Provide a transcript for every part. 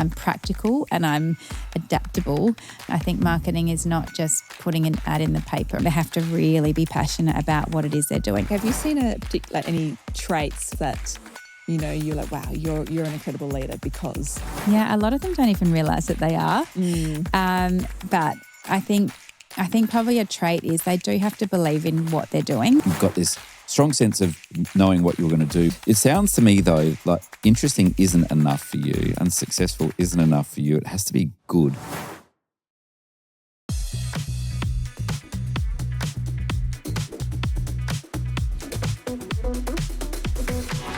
I'm practical and I'm adaptable. I think marketing is not just putting an ad in the paper. They have to really be passionate about what it is they're doing. Have you seen any traits that, you're like, wow, you're an incredible leader because? Yeah, a lot of them don't even realise that they are. But I think probably a trait is they do have to believe in what they're doing. You've got this strong sense of knowing what you're going to do. It sounds to me, though, like interesting isn't enough for you and successful isn't enough for you. It has to be good.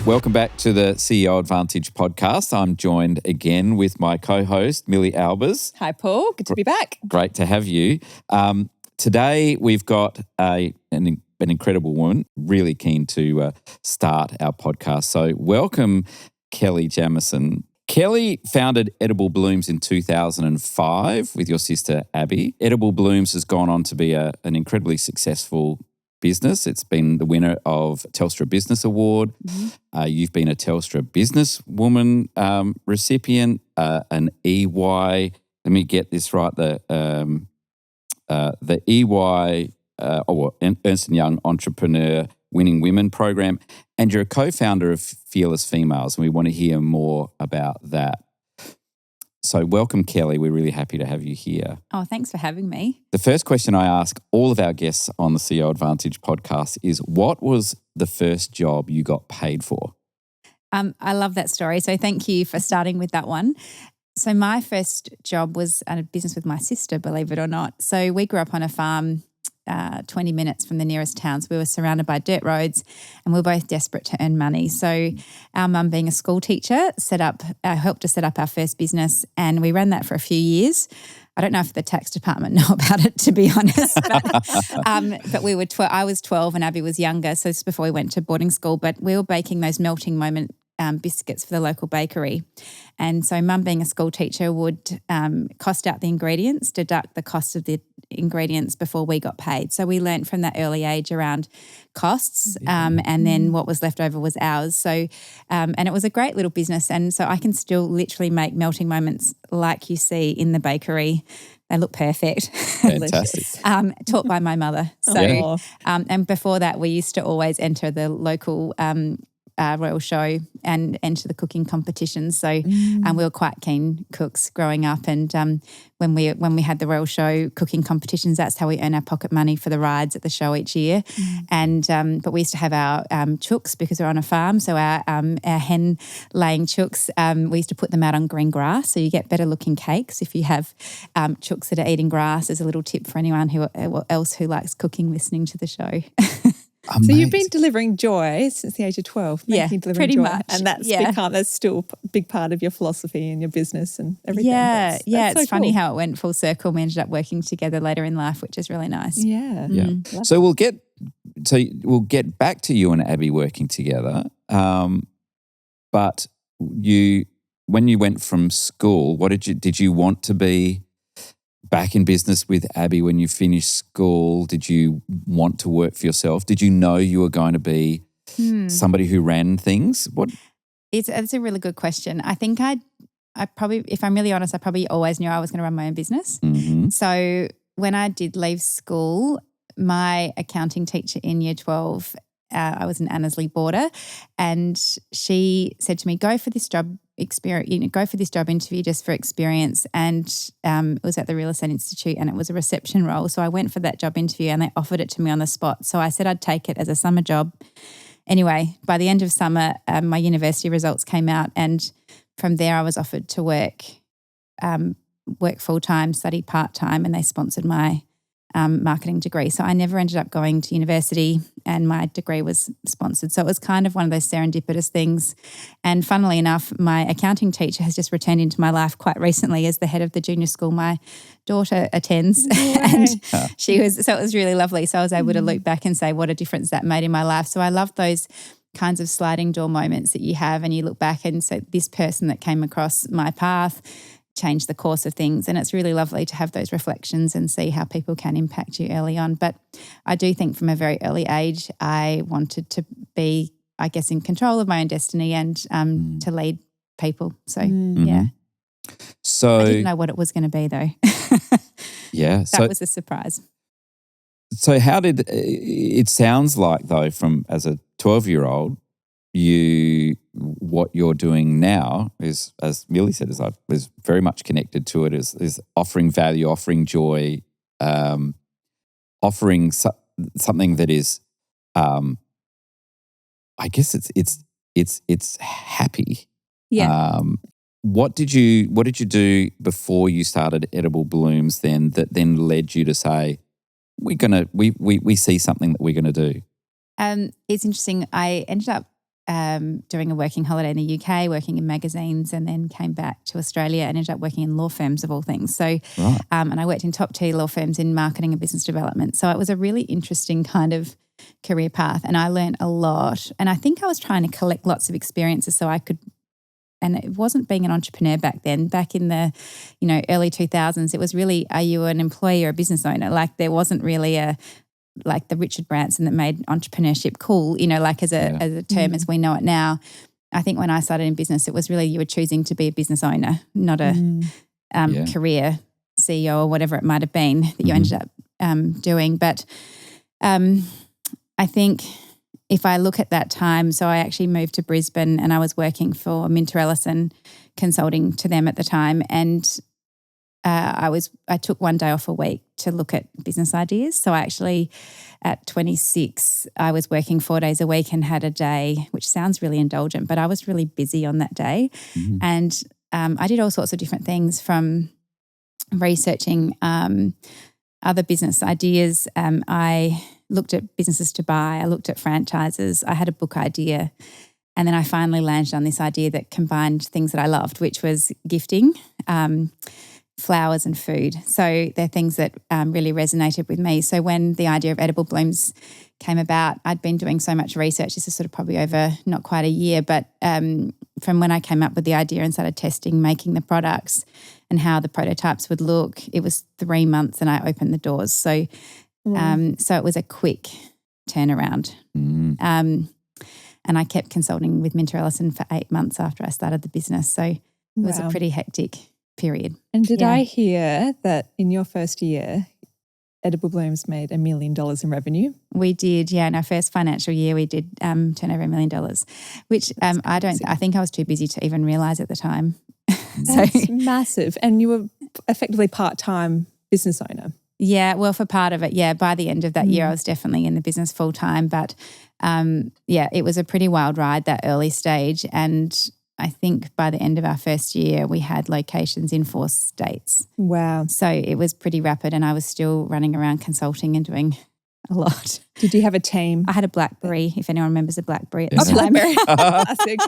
Welcome back to the CEO Advantage podcast. I'm joined again with my co-host, Millie Albers. Hi, Paul. Good to be back. Great to have you. Today, we've got an incredible woman, really keen to start our podcast. So welcome, Kelly Jamieson. Kelly founded Edible Blooms in 2005 with your sister, Abby. Edible Blooms has gone on to be an incredibly successful business. It's been the winner of Telstra Business Award. You've been a Telstra Businesswoman recipient, an EY. Let me get this right. The EY Ernst & Young Entrepreneur Winning Women program, and you're a co-founder of Fearless Females, and we want to hear more about that. So welcome, Kelly. We're really happy to have you here. Oh, thanks for having me. The first question I ask all of our guests on the CEO Advantage podcast is, what was the first job you got paid for? I love that story. So thank you for starting with that one. So my first job was at a business with my sister, believe it or not. So we grew up on a farm 20 minutes from the nearest town. So we were surrounded by dirt roads and we were both desperate to earn money. So our mum, being a school teacher, helped us set up our first business, and we ran that for a few years. I don't know if the tax department know about it, to be honest, but we were I was 12 and Abby was younger, so this is before we went to boarding school, but we were baking those melting moment biscuits for the local bakery. And so mum, being a school teacher, would cost out the ingredients, deduct the cost of the ingredients before we got paid. So we learnt from that early age around costs, and then what was left over was ours. So, and it was a great little business. And so I can still literally make melting moments like you see in the bakery. They look perfect. Fantastic. Taught by my mother. So, and before that, we used to always enter the local Royal Show and enter the cooking competitions. So we were quite keen cooks growing up, and when we had the Royal Show cooking competitions, that's how we earn our pocket money for the rides at the show each year. And but we used to have our chooks because we're on a farm. So our hen laying chooks, we used to put them out on green grass, so you get better looking cakes if you have chooks that are eating grass. As a little tip for anyone else who likes cooking, listening to the show. Amazing. So you've been delivering joy since the age of 12. Pretty much. And that's still a big part of your philosophy and your business and everything. Yeah, that's it's funny how it went full circle. We ended up working together later in life, which is really nice. Yeah. So we'll get back to you and Abby working together. But when you went from school, did you want to be back in business with Abby when you finished school? Did you want to work for yourself? Did you know you were going to be somebody who ran things? It's a really good question. I think I probably, if I'm really honest, I probably always knew I was going to run my own business. So when I did leave school, my accounting teacher in year 12, I was an Annesley boarder, and she said to me, go for this job interview just for experience. And it was at the Real Estate Institute, and it was a reception role. So I went for that job interview and they offered it to me on the spot. So I said I'd take it as a summer job. Anyway, by the end of summer, my university results came out, and from there I was offered to work full-time, study part-time, and they sponsored my marketing degree. So I never ended up going to university, and my degree was sponsored. So it was kind of one of those serendipitous things. And funnily enough, my accounting teacher has just returned into my life quite recently as the head of the junior school my daughter attends. And so it was really lovely. So I was able to look back and say what a difference that made in my life. So I love those kinds of sliding door moments that you have, and you look back and say, this person that came across my path changed the course of things. And it's really lovely to have those reflections and see how people can impact you early on. But I do think from a very early age, I wanted to be, I guess, in control of my own destiny and to lead people. So, yeah. So I didn't know what it was going to be though. yeah, That was a surprise. So how did it sounds like though from as a 12-year-old, what you're doing now is, as Millie said, is very much connected to it, is offering value, offering joy, offering something that is, I guess it's happy. Yeah. What did you do before you started Edible Blooms then that then led you to say we see something that we're gonna do? It's interesting. I ended up doing a working holiday in the UK, working in magazines, and then came back to Australia and ended up working in law firms of all things. So, Right. and I worked in top tier law firms in marketing and business development. So it was a really interesting kind of career path, and I learned a lot. And I think I was trying to collect lots of experiences so I could. And it wasn't being an entrepreneur back then. Back in the, early 2000s, it was really, are you an employee or a business owner? Like there wasn't really like the Richard Branson that made entrepreneurship cool, like as a term as we know it now. I think when I started in business, it was really you were choosing to be a business owner, not a career CEO or whatever it might have been that you ended up doing. But I think if I look at that time, so I actually moved to Brisbane and I was working for Minter Ellison, consulting to them at the time, and I took one day off a week to look at business ideas. So I actually, at 26, I was working 4 days a week and had a day, which sounds really indulgent, but I was really busy on that day. Mm-hmm. And I did all sorts of different things, from researching other business ideas. I looked at businesses to buy. I looked at franchises. I had a book idea. And then I finally landed on this idea that combined things that I loved, which was gifting, flowers and food. So they're things that really resonated with me. So when the idea of Edible Blooms came about, I'd been doing so much research. This is sort of probably over not quite a year, but from when I came up with the idea and started testing, making the products and how the prototypes would look, it was 3 months and I opened the doors. So so it was a quick turnaround. And I kept consulting with Minter Ellison for 8 months after I started the business. So it was a pretty hectic period. And did I hear that in your first year, Edible Blooms made $1 million in revenue? We did, yeah. In our first financial year, we did turn over $1 million, which I think I was too busy to even realise at the time. That's massive. And you were effectively part-time business owner. Yeah, well, for part of it, yeah. By the end of that year, I was definitely in the business full time. But it was a pretty wild ride, that early stage. And I think by the end of our first year, we had locations in 4 states. Wow. So it was pretty rapid, and I was still running around consulting and doing a lot. Did you have a team? I had a BlackBerry, if anyone remembers a BlackBerry at the A time. BlackBerry. Classic.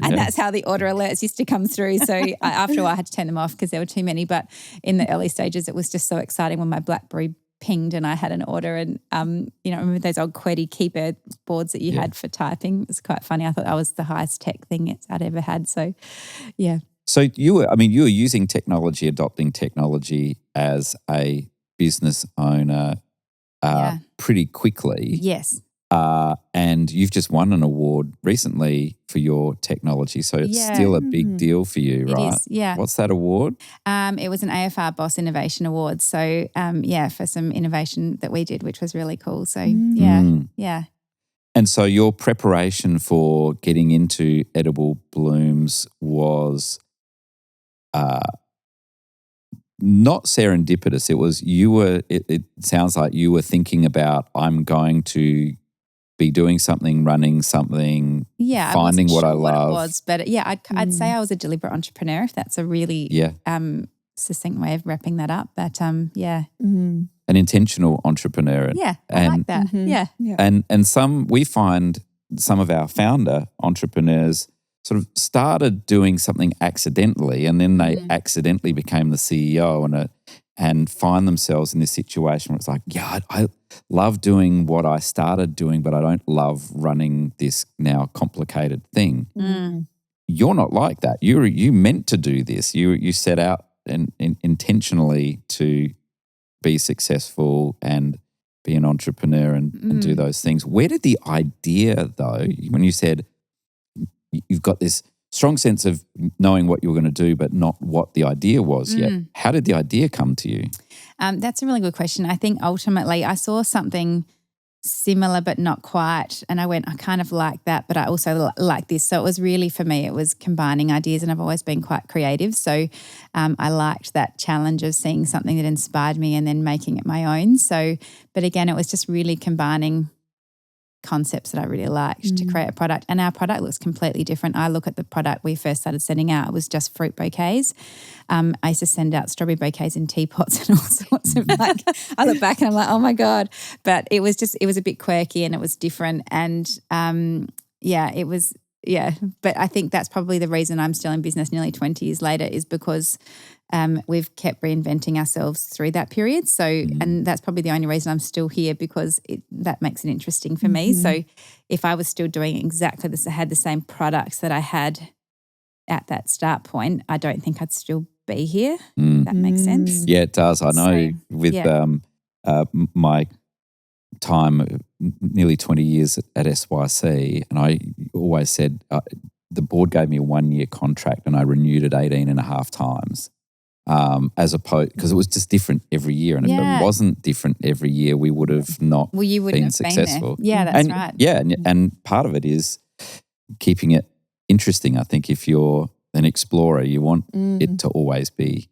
And that's how the order alerts used to come through. So after a while, I had to turn them off because there were too many. But in the early stages, it was just so exciting when my BlackBerry pinged and I had an order. And, remember those old QWERTY keyboard boards that you had for typing? It was quite funny. I thought that was the highest tech thing I'd ever had. So, yeah. So you were using technology, adopting technology as a business owner pretty quickly. Yes. And you've just won an award recently for your technology. So it's still a big deal for you, right? It is, yeah. What's that award? It was an AFR Boss Innovation Award. So, for some innovation that we did, which was really cool. So, yeah. And so your preparation for getting into Edible Blooms was not serendipitous. It was it sounds like you were thinking about, I'm going to be doing something, running something, finding what I love. What it was, but I'd say I was a deliberate entrepreneur, if that's a really succinct way of wrapping that up. But an intentional entrepreneur. I like that. Yeah. And we find some of our founder entrepreneurs sort of started doing something accidentally, and then they accidentally became the CEO and find themselves in this situation where it's like, I love doing what I started doing, but I don't love running this now complicated thing. You're not like that. You meant to do this. You set out and intentionally to be successful and be an entrepreneur and do those things. Where did the idea, though, when you said you've got this strong sense of knowing what you were going to do, but not what the idea was yet. How did the idea come to you? That's a really good question. I think ultimately I saw something similar but not quite, and I went, I kind of like that, but I also like this. So it was really, for me, it was combining ideas, and I've always been quite creative. So I liked that challenge of seeing something that inspired me and then making it my own. So, but again, it was just really combining concepts that I really liked to create a product. And our product looks completely different. I look at the product we first started sending out, it was just fruit bouquets. I used to send out strawberry bouquets in teapots and all sorts of I look back and I'm like, oh my God. But it was a bit quirky and it was different. And but I think that's probably the reason I'm still in business nearly 20 years later, is because we've kept reinventing ourselves through that period. So, and that's probably the only reason I'm still here, because that makes it interesting for me. So if I was still doing exactly this, I had the same products that I had at that start point, I don't think I'd still be here. That makes sense. Yeah, it does. I know with my time, nearly 20 years at SYC, and I always said the board gave me a 1-year contract and I renewed it 18 and a half times. As opposed, because it was just different every year, and if it wasn't different every year, we would have not you wouldn't been have successful. Been there. Yeah, that's right. Yeah, and part of it is keeping it interesting. I think if you're an explorer, you want it to always be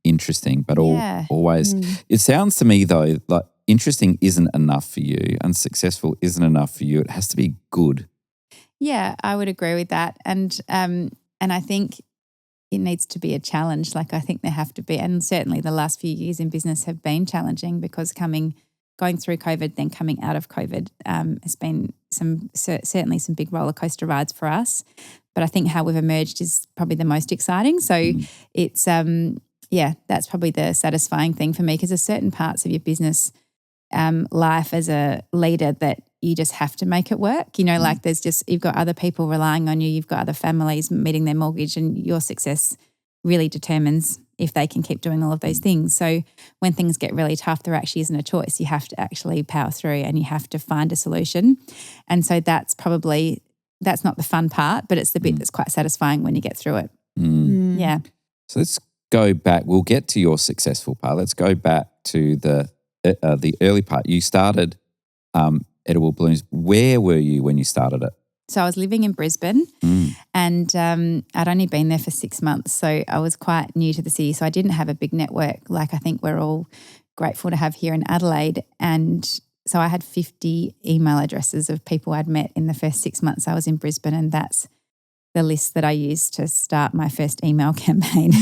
interesting, but always. It sounds to me though like interesting isn't enough for you, and successful isn't enough for you. It has to be good. Yeah, I would agree with that, and I think it needs to be a challenge. Like I think there have to be, and certainly the last few years in business have been challenging, because going through COVID, then coming out of COVID has been certainly some big roller coaster rides for us. But I think how we've emerged is probably the most exciting. So it's that's probably the satisfying thing for me, because there's certain parts of your business life as a leader that you just have to make it work. You know, like you've got other people relying on you, you've got other families meeting their mortgage, and your success really determines if they can keep doing all of those things. So when things get really tough, there actually isn't a choice. You have to actually power through and you have to find a solution. And so that's not the fun part, but it's the bit that's quite satisfying when you get through it. Yeah. So let's go back. We'll get to your successful part. Let's go back to the early part. You started Edible Blooms. Where were you when you started it? So I was living in Brisbane and I'd only been there for 6 months. So I was quite new to the city. So I didn't have a big network like I think we're all grateful to have here in Adelaide. And so I had 50 email addresses of people I'd met in the first 6 months I was in Brisbane, and that's the list that I used to start my first email campaign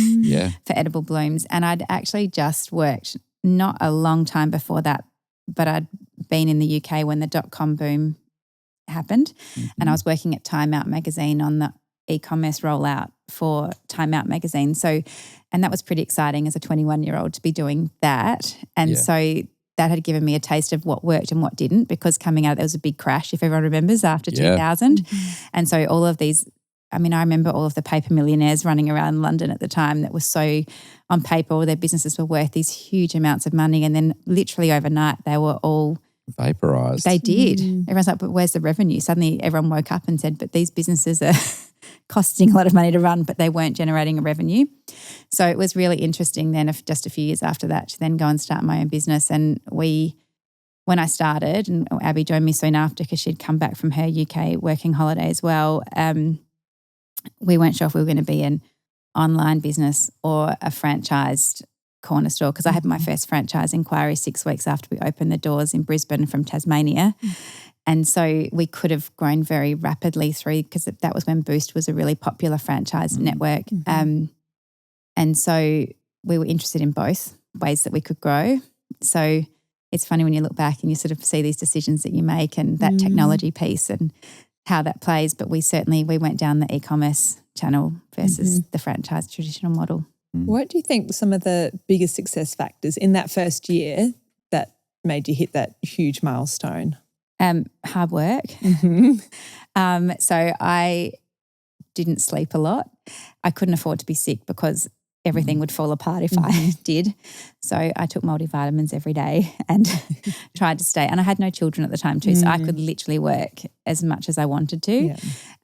for Edible Blooms. And I'd actually just worked not a long time before that, but I'd been in the UK when the dot-com boom happened, and I was working at Time Out magazine on the e-commerce rollout for Time Out magazine. So, and that was pretty exciting as a 21-year-old to be doing that. And so that had given me a taste of what worked and what didn't, because coming out there was a big crash, if everyone remembers, after 2000. And so all of these, I mean, I remember all of the paper millionaires running around London at the time that was so, on paper, all their businesses were worth these huge amounts of money, and then literally overnight they were all vaporized. They did. Everyone's like, but where's the revenue? Suddenly everyone woke up and said, but these businesses are costing a lot of money to run, but they weren't generating a revenue. So it was really interesting then, just a few years after that, to then go and start my own business. And when I started, and Abby joined me soon after because she'd come back from her UK working holiday as well, we weren't sure if we were going to be an online business or a franchised corner store, because I had my first franchise inquiry 6 weeks after we opened the doors in Brisbane from Tasmania. And so we could have grown very rapidly through, because that was when Boost was a really popular franchise network. And so we were interested in both ways that we could grow. So it's funny when you look back and you sort of see these decisions that you make and that technology piece and how that plays. But we went down the e-commerce channel versus the franchise traditional model. What do you think were some of the biggest success factors in that first year that made you hit that huge milestone? Hard work. So I didn't sleep a lot. I couldn't afford to be sick, because everything would fall apart if I did. So I took multivitamins every day and tried to stay. And I had no children at the time too, so I could literally work as much as I wanted to. Yeah.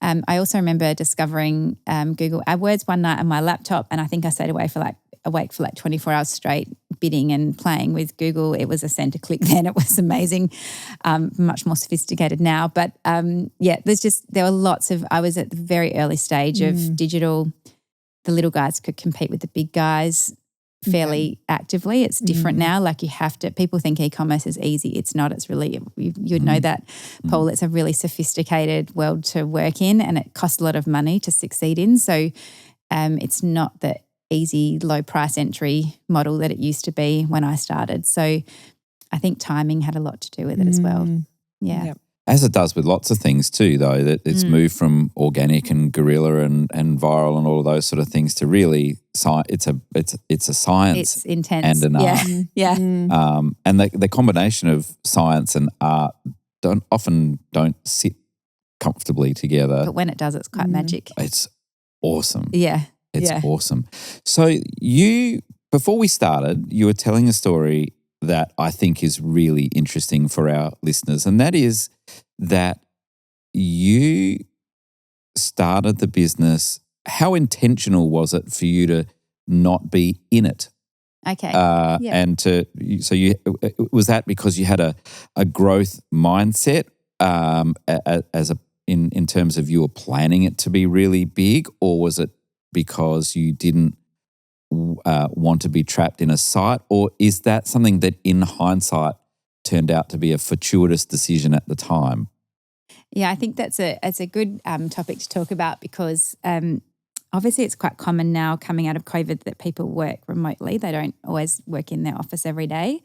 I also remember discovering Google AdWords one night on my laptop, and I think I stayed awake for like 24 hours straight, bidding and playing with Google. It was a center click then. It was amazing, much more sophisticated now. But there were lots of, I was at the very early stage of digital. The little guys could compete with the big guys fairly actively. It's different now. Like people think e-commerce is easy. It's not. It's really, you'd know that, Paul, it's a really sophisticated world to work in, and it costs a lot of money to succeed in. So it's not the easy low price entry model that it used to be when I started. So I think timing had a lot to do with it as well. Yeah. Yep. As it does with lots of things too, though, that it's moved from organic and guerrilla and viral and all of those sort of things to really it's a science. It's intense and an art. Yeah. And the combination of science and art often don't sit comfortably together. But when it does, it's quite magic. It's awesome. Yeah. It's awesome. So before we started, you were telling a story that I think is really interesting for our listeners, and that is that you started the business. How intentional was it for you to not be in it? Okay. And was that because you had a growth mindset in terms of you were planning it to be really big, or was it because you didn't want to be trapped in a site, or is that something that in hindsight turned out to be a fortuitous decision at the time? Yeah, I think that's a good topic to talk about because obviously it's quite common now coming out of COVID that people work remotely. They don't always work in their office every day.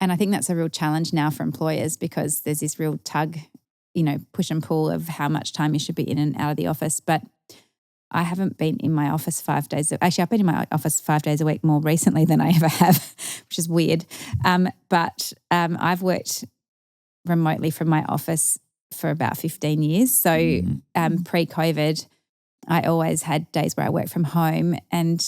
And I think that's a real challenge now for employers because there's this real tug, push and pull of how much time you should be in and out of the office. But I haven't been in my office 5 days. Actually, I've been in my office 5 days a week more recently than I ever have, which is weird. But I've worked remotely from my office for about 15 years. So pre-COVID, I always had days where I worked from home, and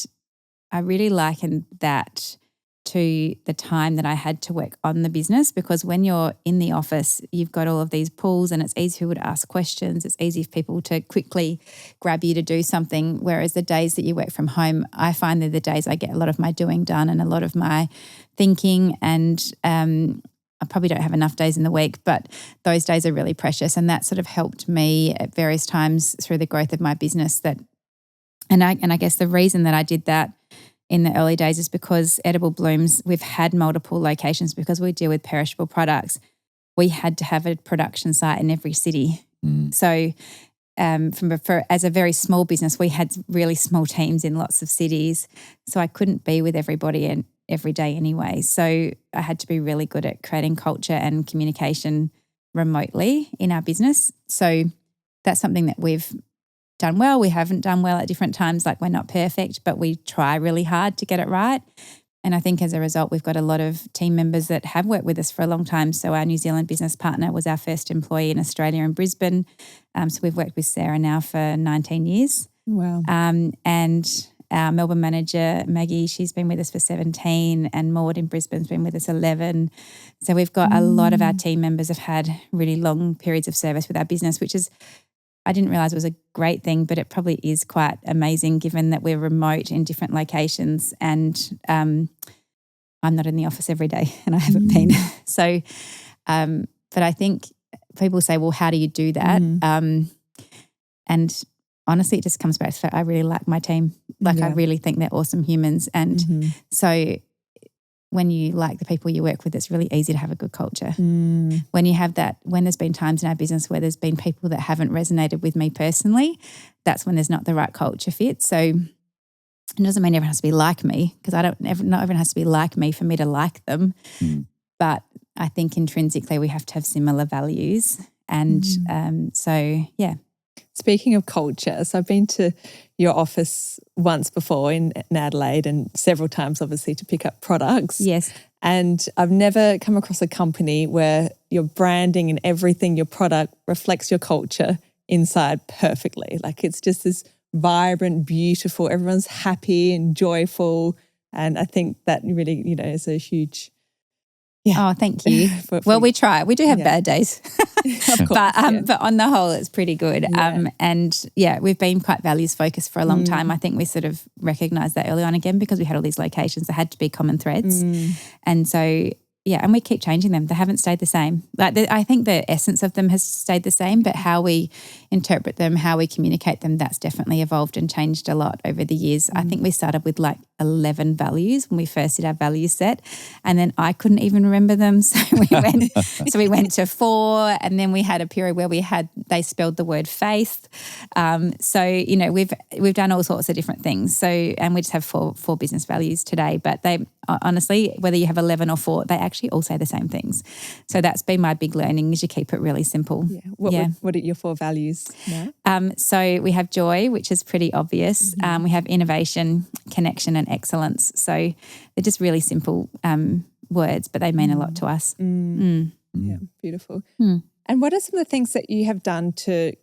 I really likened that to the time that I had to work on the business, because when you're in the office, you've got all of these pools and it's easy for people to ask questions. It's easy for people to quickly grab you to do something. Whereas the days that you work from home, I find they're the days I get a lot of my doing done and a lot of my thinking, and I probably don't have enough days in the week, but those days are really precious. And that sort of helped me at various times through the growth of my business. And I guess the reason that I did that in the early days is because Edible Blooms, we've had multiple locations because we deal with perishable products. We had to have a production site in every city. So as a very small business, we had really small teams in lots of cities. So I couldn't be with everybody every day anyway. So I had to be really good at creating culture and communication remotely in our business. So that's something that we've done well. We haven't done well at different times. Like, we're not perfect, but we try really hard to get it right. And I think as a result, we've got a lot of team members that have worked with us for a long time. So our New Zealand business partner was our first employee in Australia in Brisbane. So we've worked with Sarah now for 19 years. Wow. And our Melbourne manager, Maggie, she's been with us for 17, and Maud in Brisbane's been with us 11. So we've got a lot of our team members have had really long periods of service with our business, which is, I didn't realise it was a great thing, but it probably is quite amazing given that we're remote in different locations, and I'm not in the office every day and I haven't been. So, but I think people say, well, how do you do that? And honestly, it just comes back to I really like my team. I really think they're awesome humans. And so when you like the people you work with, it's really easy to have a good culture. When you have that, when there's been times in our business where there's been people that haven't resonated with me personally, that's when there's not the right culture fit. So it doesn't mean everyone has to be like me, because not everyone has to be like me for me to like them. But I think intrinsically we have to have similar values. And so, yeah. Speaking of culture, so I've been to your office once before in Adelaide, and several times obviously to pick up products. Yes. And I've never come across a company where your branding and everything, your product reflects your culture inside perfectly. Like, it's just this vibrant, beautiful. Everyone's happy and joyful. And I think that really, is a huge... Yeah. Oh, thank you. Well, we try. We do have bad days, of course, but on the whole, it's pretty good. Yeah. And we've been quite values focused for a long time. I think we sort of recognised that early on again because we had all these locations. There had to be common threads, and so and we keep changing them. They haven't stayed the same. I think the essence of them has stayed the same, but how we interpret them, how we communicate them, that's definitely evolved and changed a lot over the years. I think we started with 11 values when we first did our value set, and then I couldn't even remember them. So we went to 4, and then we had a period where they spelled the word faith. We've done all sorts of different things. So, and we just have four business values today, but they honestly, whether you have 11 or 4, they actually all say the same things. So that's been my big learning, is you keep it really simple. Yeah. What are your 4 values now? So we have joy, which is pretty obvious. We have innovation, connection, and excellence. So they're just really simple words, but they mean a lot to us. Yeah, beautiful. And what are some of the things that you have done to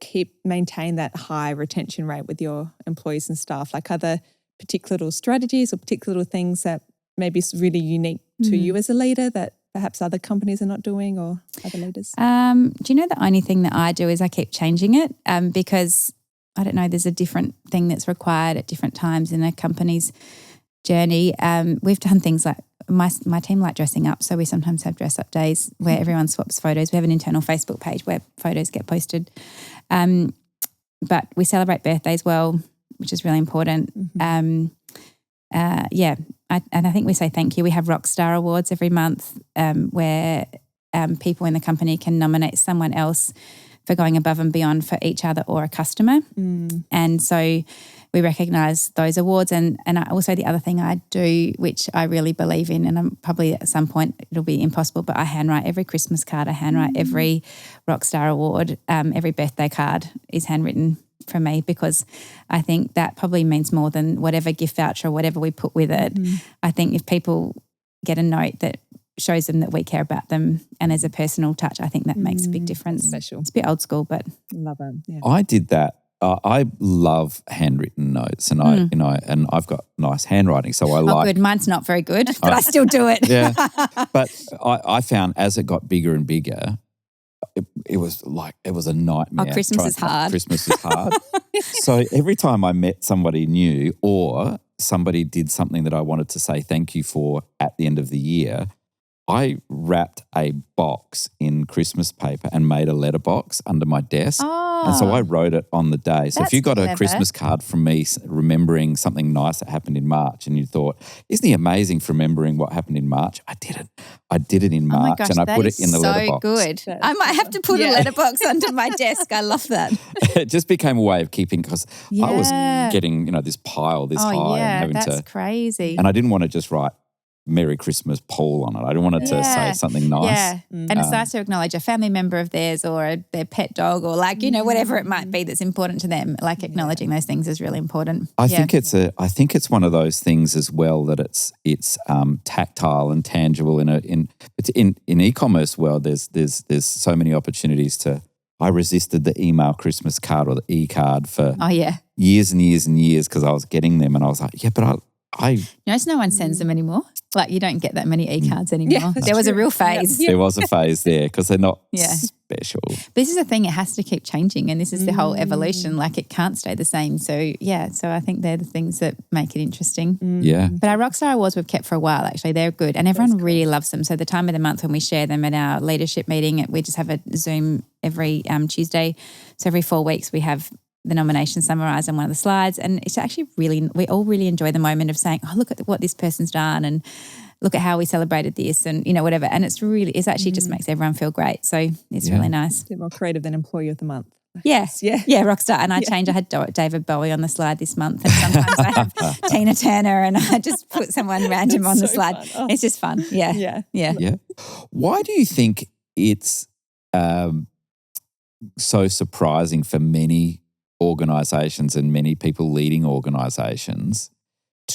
maintain that high retention rate with your employees and staff? Like, are there particular little strategies or particular little things that maybe is really unique to you as a leader that perhaps other companies are not doing, or other leaders? Do you know the only thing that I do is I keep changing it because, I don't know, there's a different thing that's required at different times in a company's journey. We've done things like my team like dressing up, so we sometimes have dress up days where everyone swaps photos. We have an internal Facebook page where photos get posted. But we celebrate birthdays well, which is really important. I think we say thank you. We have Rockstar Awards every month where people in the company can nominate someone else for going above and beyond for each other or a customer. And so we recognise those awards. And also the other thing I do, which I really believe in, and I'm probably at some point it'll be impossible, but I handwrite every Christmas card. I handwrite every Rockstar Award. Every birthday card is handwritten from me, because I think that probably means more than whatever gift voucher or whatever we put with it. I think if people get a note that shows them that we care about them and there's a personal touch, I think that makes a big difference. Special. It's a bit old school, but love it. Yeah. I did that. I love handwritten notes, and and I've got nice handwriting, so I like. Good. Mine's not very good, but I still do it. Yeah, but I found as it got bigger and bigger, it was a nightmare. Oh, Christmas is hard. Christmas is hard. So every time I met somebody new or somebody did something that I wanted to say thank you for at the end of the year, I wrapped a box in Christmas paper and made a letterbox under my desk. And so I wrote it on the day. So if you got a Christmas card from me remembering something nice that happened in March and you thought, isn't he amazing for remembering what happened in March? I did it. I did it in March, and I put it in the letterbox. So good. I might have to put a letterbox under my desk. I love that. It just became a way of keeping, because I was getting, this pile this high and having that's crazy. And I didn't want to just write Merry Christmas, Paul, on it. I didn't want it to say something nice. Yeah. And it's nice to acknowledge a family member of theirs or their pet dog or whatever it might be that's important to them. Like acknowledging those things is really important. I think it's one of those things as well that it's tactile and tangible in e-commerce world. There's so many opportunities to. I resisted the email Christmas card or the e-card for years and years and years because I was getting them, and I was like, but I notice no one sends them anymore. Like, you don't get that many e-cards anymore. There was a real phase. There was a phase there because they're not special. This is the thing, it has to keep changing, and this is the whole evolution. Like, it can't stay the same. So, so I think they're the things that make it interesting. Yeah. But our Rockstar Awards we've kept for a while, actually. They're good, and everyone really loves them. So the time of the month when we share them at our leadership meeting, we just have a Zoom every Tuesday. So every 4 weeks we have the nomination summarised on one of the slides, and it's actually we all really enjoy the moment of saying, oh, look at what this person's done, and look at how we celebrated this, and whatever. And it's actually just makes everyone feel great. So it's really nice. A bit more creative than Employee of the Month. Yeah, Rockstar. And I had David Bowie on the slide this month, and sometimes I have Tina Turner, and I just put someone random on the slide. Oh. It's just fun. Yeah. Why do you think it's so surprising for many organisations and many people leading organisations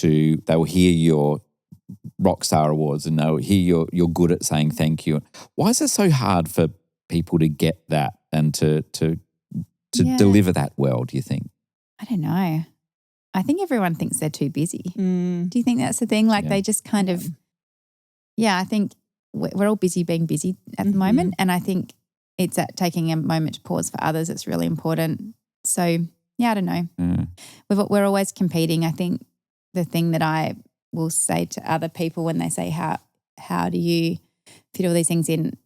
they will hear your Rockstar Awards and they'll hear you're good at saying thank you? Why is it so hard for people to get that and to deliver that well, do you think? I don't know. I think everyone thinks they're too busy. Mm. Do you think that's the thing? Like Yeah. they just kind of, I think we're all busy being busy at the Mhm. moment. And I think it's at taking a moment to pause for others. It's really important. So, I don't know. Yeah. We're always competing. I think the thing that I will say to other people when they say, how do you fit all these things in?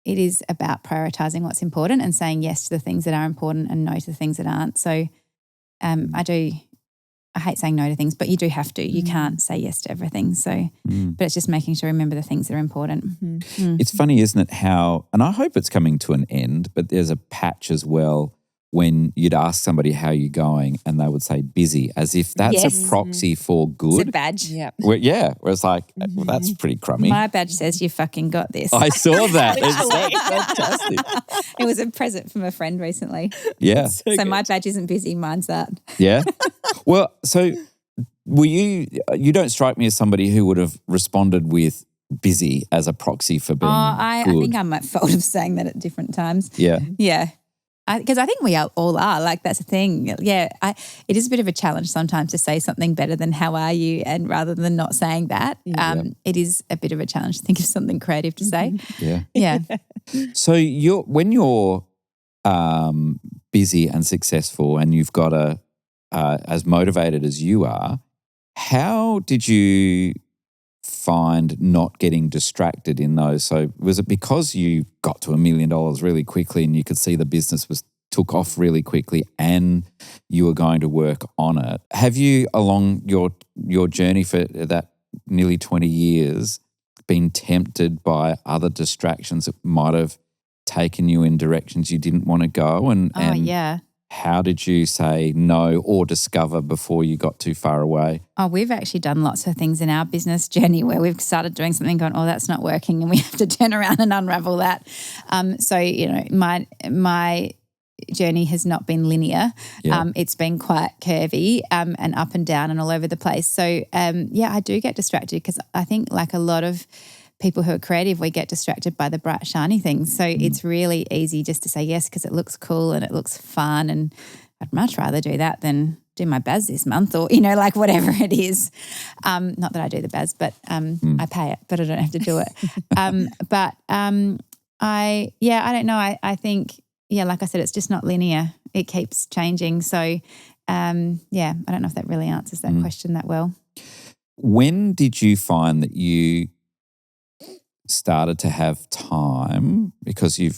It is about prioritizing what's important and saying yes to the things that are important and no to the things that aren't. So I hate saying no to things, but you do have to. You can't say yes to everything. So, but it's just making sure to remember the things that are important. Mm-hmm. It's funny, isn't it, how, and I hope it's coming to an end, but there's a patch as well when you'd ask somebody how you're going and they would say busy, as if that's Yes. a proxy for It's a good. badge. Yeah. Where it's like, well, that's pretty crummy. My badge says you fucking got this. I saw that. It's fantastic. It was a present from a friend recently. Yeah. So my badge isn't busy, mine's that. Yeah. Well, so were you don't strike me as somebody who would have responded with busy as a proxy for being I good. think I'm at fault of saying that at different times. Yeah. Yeah. Because I think we all are. Like that's a thing. Yeah. It is a bit of a challenge sometimes to say something better than how are you, and rather than not saying that, it is a bit of a challenge to think of something creative to say. Yeah. Yeah. So when you're busy and successful and you've got as motivated as you are, how did you find not getting distracted in those? So was it because you got to $1 million really quickly and you could see the business took off really quickly and you were going to work on it? Have you, along your journey for that nearly 20 years, been tempted by other distractions that might have taken you in directions you didn't want to go? And how did you say no or discover before you got too far away? Oh, we've actually done lots of things in our business journey where we've started doing something and gone, oh, that's not working, and we have to turn around and unravel that. So, my journey has not been linear. Yeah. It's been quite curvy and up and down and all over the place. So, I do get distracted because I think like a lot of people who are creative, we get distracted by the bright, shiny things. So it's really easy just to say yes because it looks cool and it looks fun, and I'd much rather do that than do my BAS this month or, like whatever it is. Not that I do the BAS, but I pay it, but I don't have to do it. I don't know. I think, like I said, it's just not linear. It keeps changing. So, I don't know if that really answers that question that well. When did you find that you started to have time, because you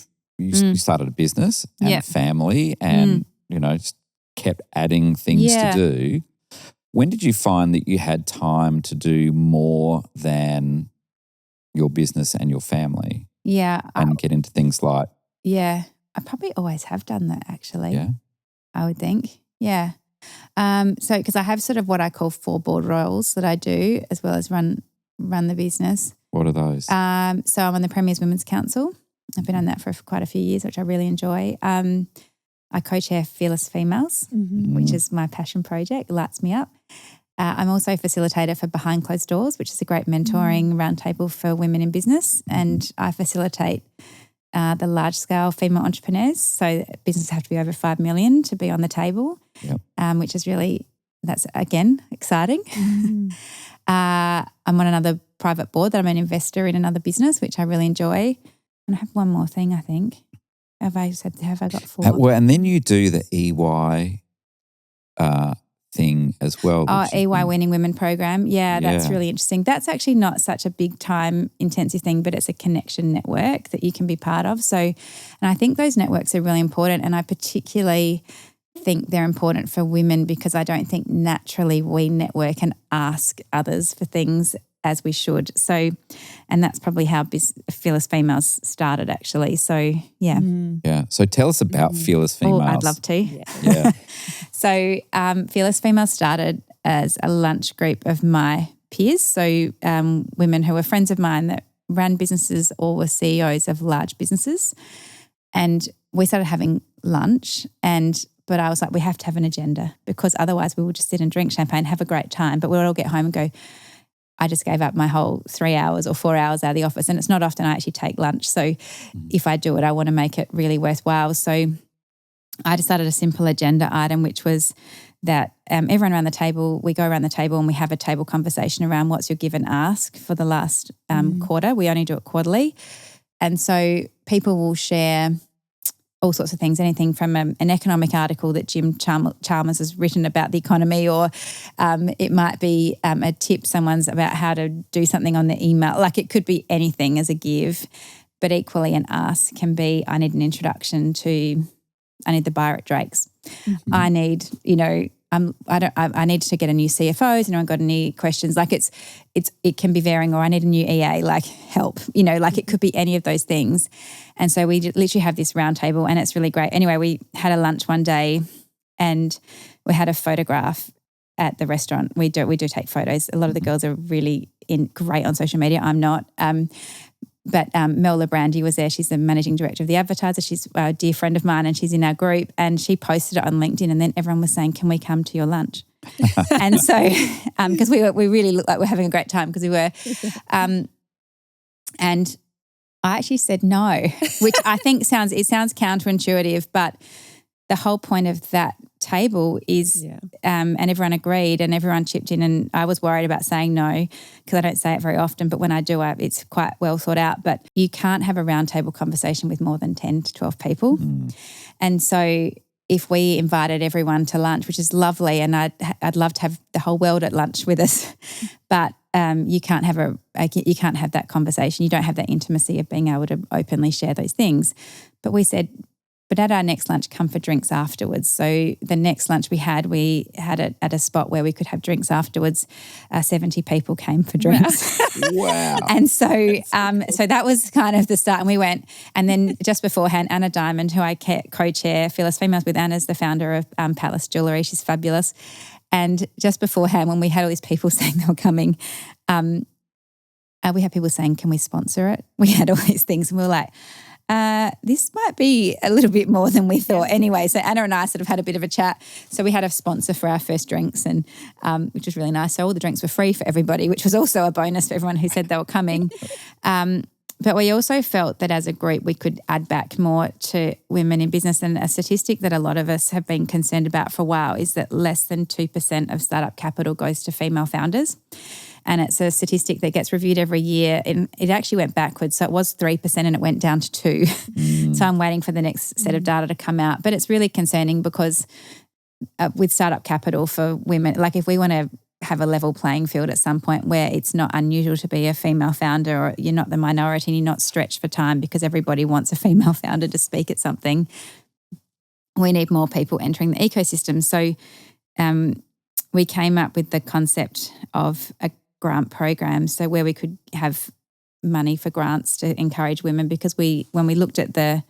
started a business and a family and, just kept adding things to do? When did you find that you had time to do more than your business and your family? Yeah. And get into things like? Yeah. I probably always have done that actually. Yeah. I would think. Yeah. So because I have sort of what I call 4 board roles that I do as well as run the business. What are those? So I'm on the Premier's Women's Council. I've been on that for quite a few years, which I really enjoy. I co-chair Fearless Females, which is my passion project. It lights me up. I'm also a facilitator for Behind Closed Doors, which is a great mentoring roundtable for women in business. And I facilitate the large-scale female entrepreneurs. So businesses have to be over 5 million to be on the table, which is really, that's, again, exciting. I'm on another private board that I'm an investor in another business, which I really enjoy. And I have one more thing, I think. Have I got 4? Well, and then you do the EY thing as well. Oh, EY Winning Women program. Yeah, that's really interesting. That's actually not such a big time intensive thing, but it's a connection network that you can be part of. So, and I think those networks are really important, and I particularly think they're important for women because I don't think naturally we network and ask others for things as we should. So, and that's probably how Fearless Females started actually. So, yeah. Yeah. So tell us about Fearless Females. Oh, I'd love to. Yeah. So Fearless Females started as a lunch group of my peers, so women who were friends of mine that ran businesses or were CEOs of large businesses. And we started having lunch, but I was like, we have to have an agenda because otherwise we will just sit and drink champagne, have a great time, but we'll all get home and go, I just gave up my whole 3 hours or 4 hours out of the office, and it's not often I actually take lunch. So if I do it, I want to make it really worthwhile. So I decided a simple agenda item, which was that everyone around the table, we go around the table and we have a table conversation around what's your give and ask for the last quarter. We only do it quarterly. And so people will share all sorts of things, anything from an economic article that Jim Chalmers has written about the economy, or it might be a tip someone's about how to do something on the email. Like it could be anything as a give, but equally an ask can be, I need an introduction to, I need the buyer at Drake's. Mm-hmm. I need, I need to get a new CFO. Has anyone got any questions? Like it can be varying, or I need a new EA, like help, like it could be any of those things. And so we literally have this round table and it's really great. Anyway, we had a lunch one day and we had a photograph at the restaurant. We do take photos. A lot of the girls are really great on social media. I'm not. But Mel Labrandy was there. She's the managing director of The Advertiser. She's a dear friend of mine and she's in our group, and she posted it on LinkedIn, and then everyone was saying, can we come to your lunch? And so, because we really look like we're having a great time, because we were, and I actually said no, which I think sounds counterintuitive, but the whole point of that table is, and everyone agreed and everyone chipped in, and I was worried about saying no because I don't say it very often, but when I do, it's quite well thought out. But you can't have a roundtable conversation with more than 10 to 12 people. And so if we invited everyone to lunch, which is lovely, and I'd love to have the whole world at lunch with us, but you can't have that conversation. You don't have that intimacy of being able to openly share those things. But we said, but at our next lunch, come for drinks afterwards. So the next lunch we had it at a spot where we could have drinks afterwards. 70 people came for drinks. Wow. And so so that was kind of the start. And we went, and then just beforehand, Anna Diamond, who I co-chair Fearless Females with, Anna's the founder of Palace Jewellery. She's fabulous. And just beforehand, when we had all these people saying they were coming, we had people saying, can we sponsor it? We had all these things and we were like, this might be a little bit more than we thought anyway. So Anna and I sort of had a bit of a chat. So we had a sponsor for our first drinks, and which was really nice. So all the drinks were free for everybody, which was also a bonus for everyone who said they were coming. But we also felt that as a group we could add back more to women in business. And a statistic that a lot of us have been concerned about for a while is that less than 2% of startup capital goes to female founders. And it's a statistic that gets reviewed every year. And it actually went backwards. So it was 3% and it went down to 2%. So I'm waiting for the next set of data to come out. But it's really concerning because with startup capital for women, like if we want to have a level playing field at some point where it's not unusual to be a female founder, or you're not the minority and you're not stretched for time because everybody wants a female founder to speak at something, we need more people entering the ecosystem. So we came up with the concept of a grant program, so where we could have money for grants to encourage women, because when we looked at the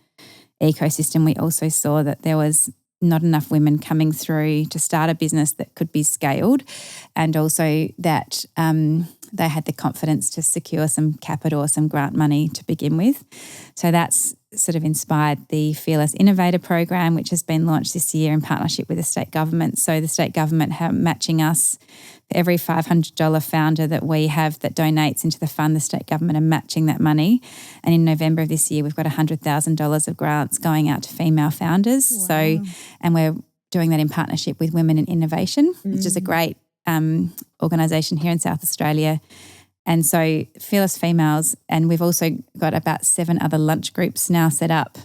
ecosystem, we also saw that there was not enough women coming through to start a business that could be scaled, and also that they had the confidence to secure some capital or some grant money to begin with. So that's sort of inspired the Fearless Innovator program, which has been launched this year in partnership with the state government. So the state government matching us for every $500 founder that we have that donates into the fund, the state government are matching that money. And in November of this year, we've got $100,000 of grants going out to female founders. Wow. So, and we're doing that in partnership with Women in Innovation, which is a great organisation here in South Australia. And so Fearless Females, and we've also got about 7 other lunch groups now set up,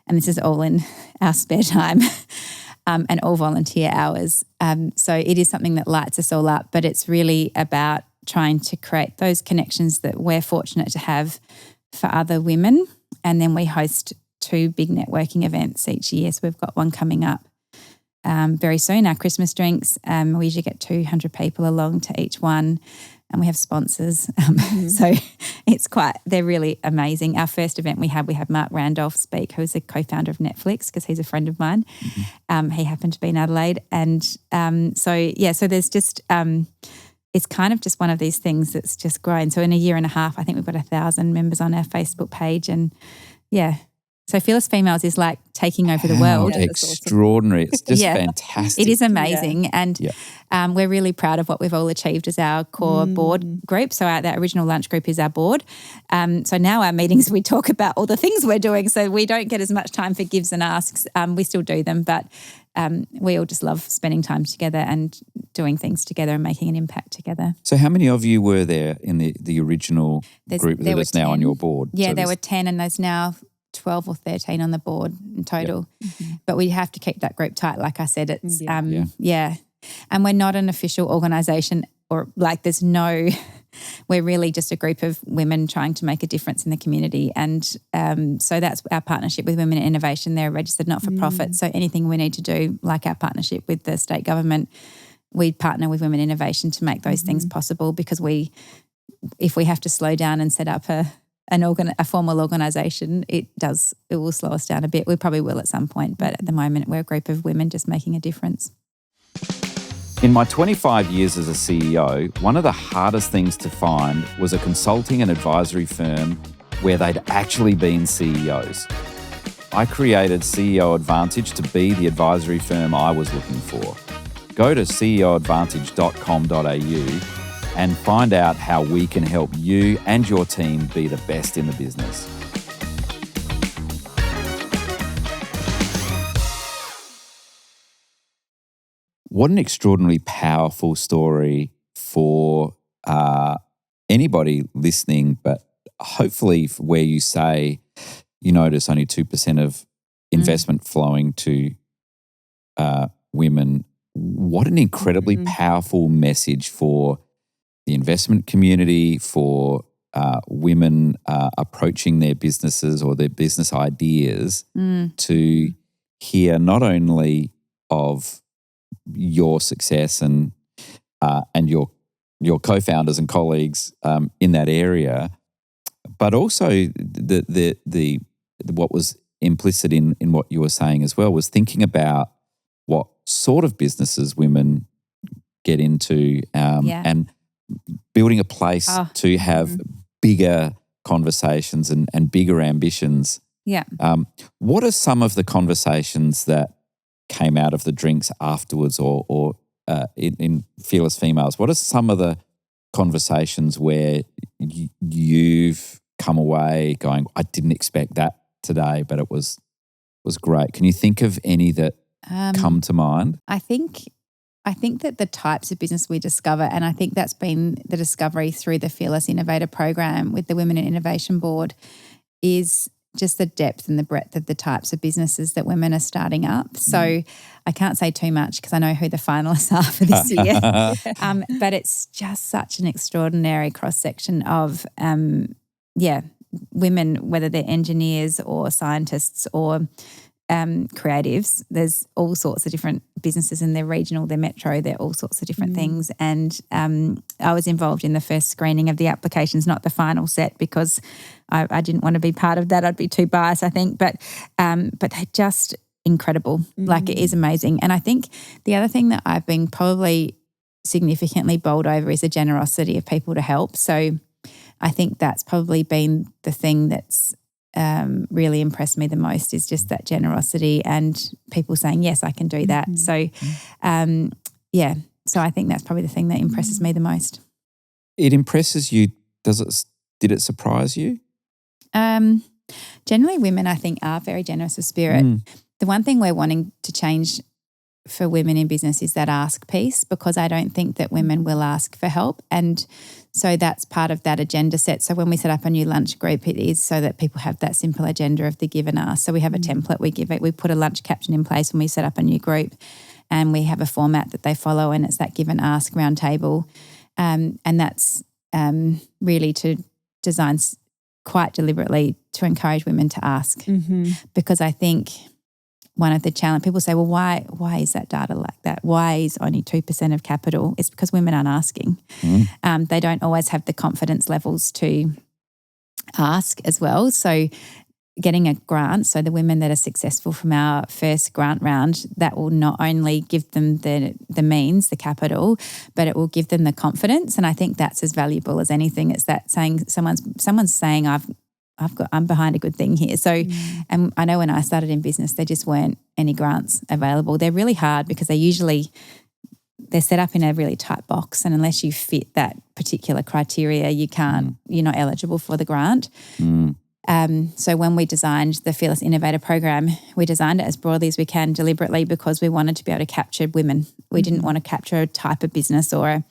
and this is all in our spare time and all volunteer hours. So it is something that lights us all up, but it's really about trying to create those connections that we're fortunate to have for other women. And then we host 2 big networking events each year. So we've got one coming up very soon, our Christmas drinks. We usually get 200 people along to each one. And we have sponsors. So they're really amazing. Our first event we had Mark Randolph speak, who's the co-founder of Netflix, because he's a friend of mine. He happened to be in Adelaide. And so there's just, it's kind of just one of these things that's just grown. So in a year and a half, I think we've got 1,000 members on our Facebook page. And yeah, So Fearless Females is like taking over the world. Yeah, that's extraordinary. It's just fantastic. It is amazing. And we're really proud of what we've all achieved as our core board group. So that original lunch group is our board. So now our meetings, we talk about all the things we're doing. So we don't get as much time for gives and asks. We still do them, but we all just love spending time together and doing things together and making an impact together. So how many of you were there in the original group that is now on your board? Yeah, so there were 10 and there's now 12 or 13 on the board in total. But we have to keep that group tight. Like I said, it's, And we're not an official organisation or like there's no, we're really just a group of women trying to make a difference in the community. And so that's our partnership with Women in Innovation. They're registered not-for-profit. So anything we need to do, like our partnership with the state government, we partner with Women in Innovation to make those things possible because if we have to slow down and set up a formal organisation, it will slow us down a bit. We probably will at some point, but at the moment we're a group of women just making a difference. In my 25 years as a CEO, one of the hardest things to find was a consulting and advisory firm where they'd actually been CEOs. I created CEO Advantage to be the advisory firm I was looking for. Go to ceoadvantage.com.au and find out how we can help you and your team be the best in the business. What an extraordinarily powerful story for anybody listening, but hopefully where you say you notice only 2% of investment flowing to women. What an incredibly powerful message for the investment community, for women approaching their businesses or their business ideas to hear not only of your success and your co-founders and colleagues in that area, but also the what was implicit in what you were saying as well was thinking about what sort of businesses women get into and building a place to have bigger conversations and bigger ambitions. Yeah. What are some of the conversations that came out of the drinks afterwards or in Fearless Females? What are some of the conversations where you've come away going, I didn't expect that today, but it was great? Can you think of any that come to mind? I think that the types of business we discover, and I think that's been the discovery through the Fearless Innovator program with the Women in Innovation Board, is just the depth and the breadth of the types of businesses that women are starting up. So I can't say too much because I know who the finalists are for this year. But it's just such an extraordinary cross-section of, women, whether they're engineers or scientists or creatives. There's all sorts of different businesses and they're regional, they're metro, they're all sorts of different things. And I was involved in the first screening of the applications, not the final set because I didn't want to be part of that. I'd be too biased, I think. But they're just incredible. Like it is amazing. And I think the other thing that I've been probably significantly bowled over is the generosity of people to help. So I think that's probably been the thing that's really impressed me the most is just that generosity and people saying, yes, I can do that. So, so I think that's probably the thing that impresses me the most. It impresses you. Did it surprise you? Generally women, I think, are very generous of spirit. The one thing we're wanting to change for women in business is that ask piece, because I don't think that women will ask for help. And so that's part of that agenda set. So when we set up a new lunch group, it is so that people have that simple agenda of the give and ask. So we have a template we give it. We put a lunch caption in place when we set up a new group and we have a format that they follow and it's that give and ask round table. And that's really to design quite deliberately to encourage women to ask because I think one of the challenge, people say, well, why is that data like that? Why is only 2% of capital? It's because women aren't asking. They don't always have the confidence levels to ask as well. So getting a grant, so the women that are successful from our first grant round, that will not only give them the means, the capital, but it will give them the confidence. And I think that's as valuable as anything. It's that saying someone's saying, I'm behind a good thing here. So, and I know when I started in business, there just weren't any grants available. They're really hard because they're set up in a really tight box, and unless you fit that particular criteria, you're not eligible for the grant. So when we designed the Fearless Innovator Program, we designed it as broadly as we can deliberately because we wanted to be able to capture women. We didn't want to capture a type of business, or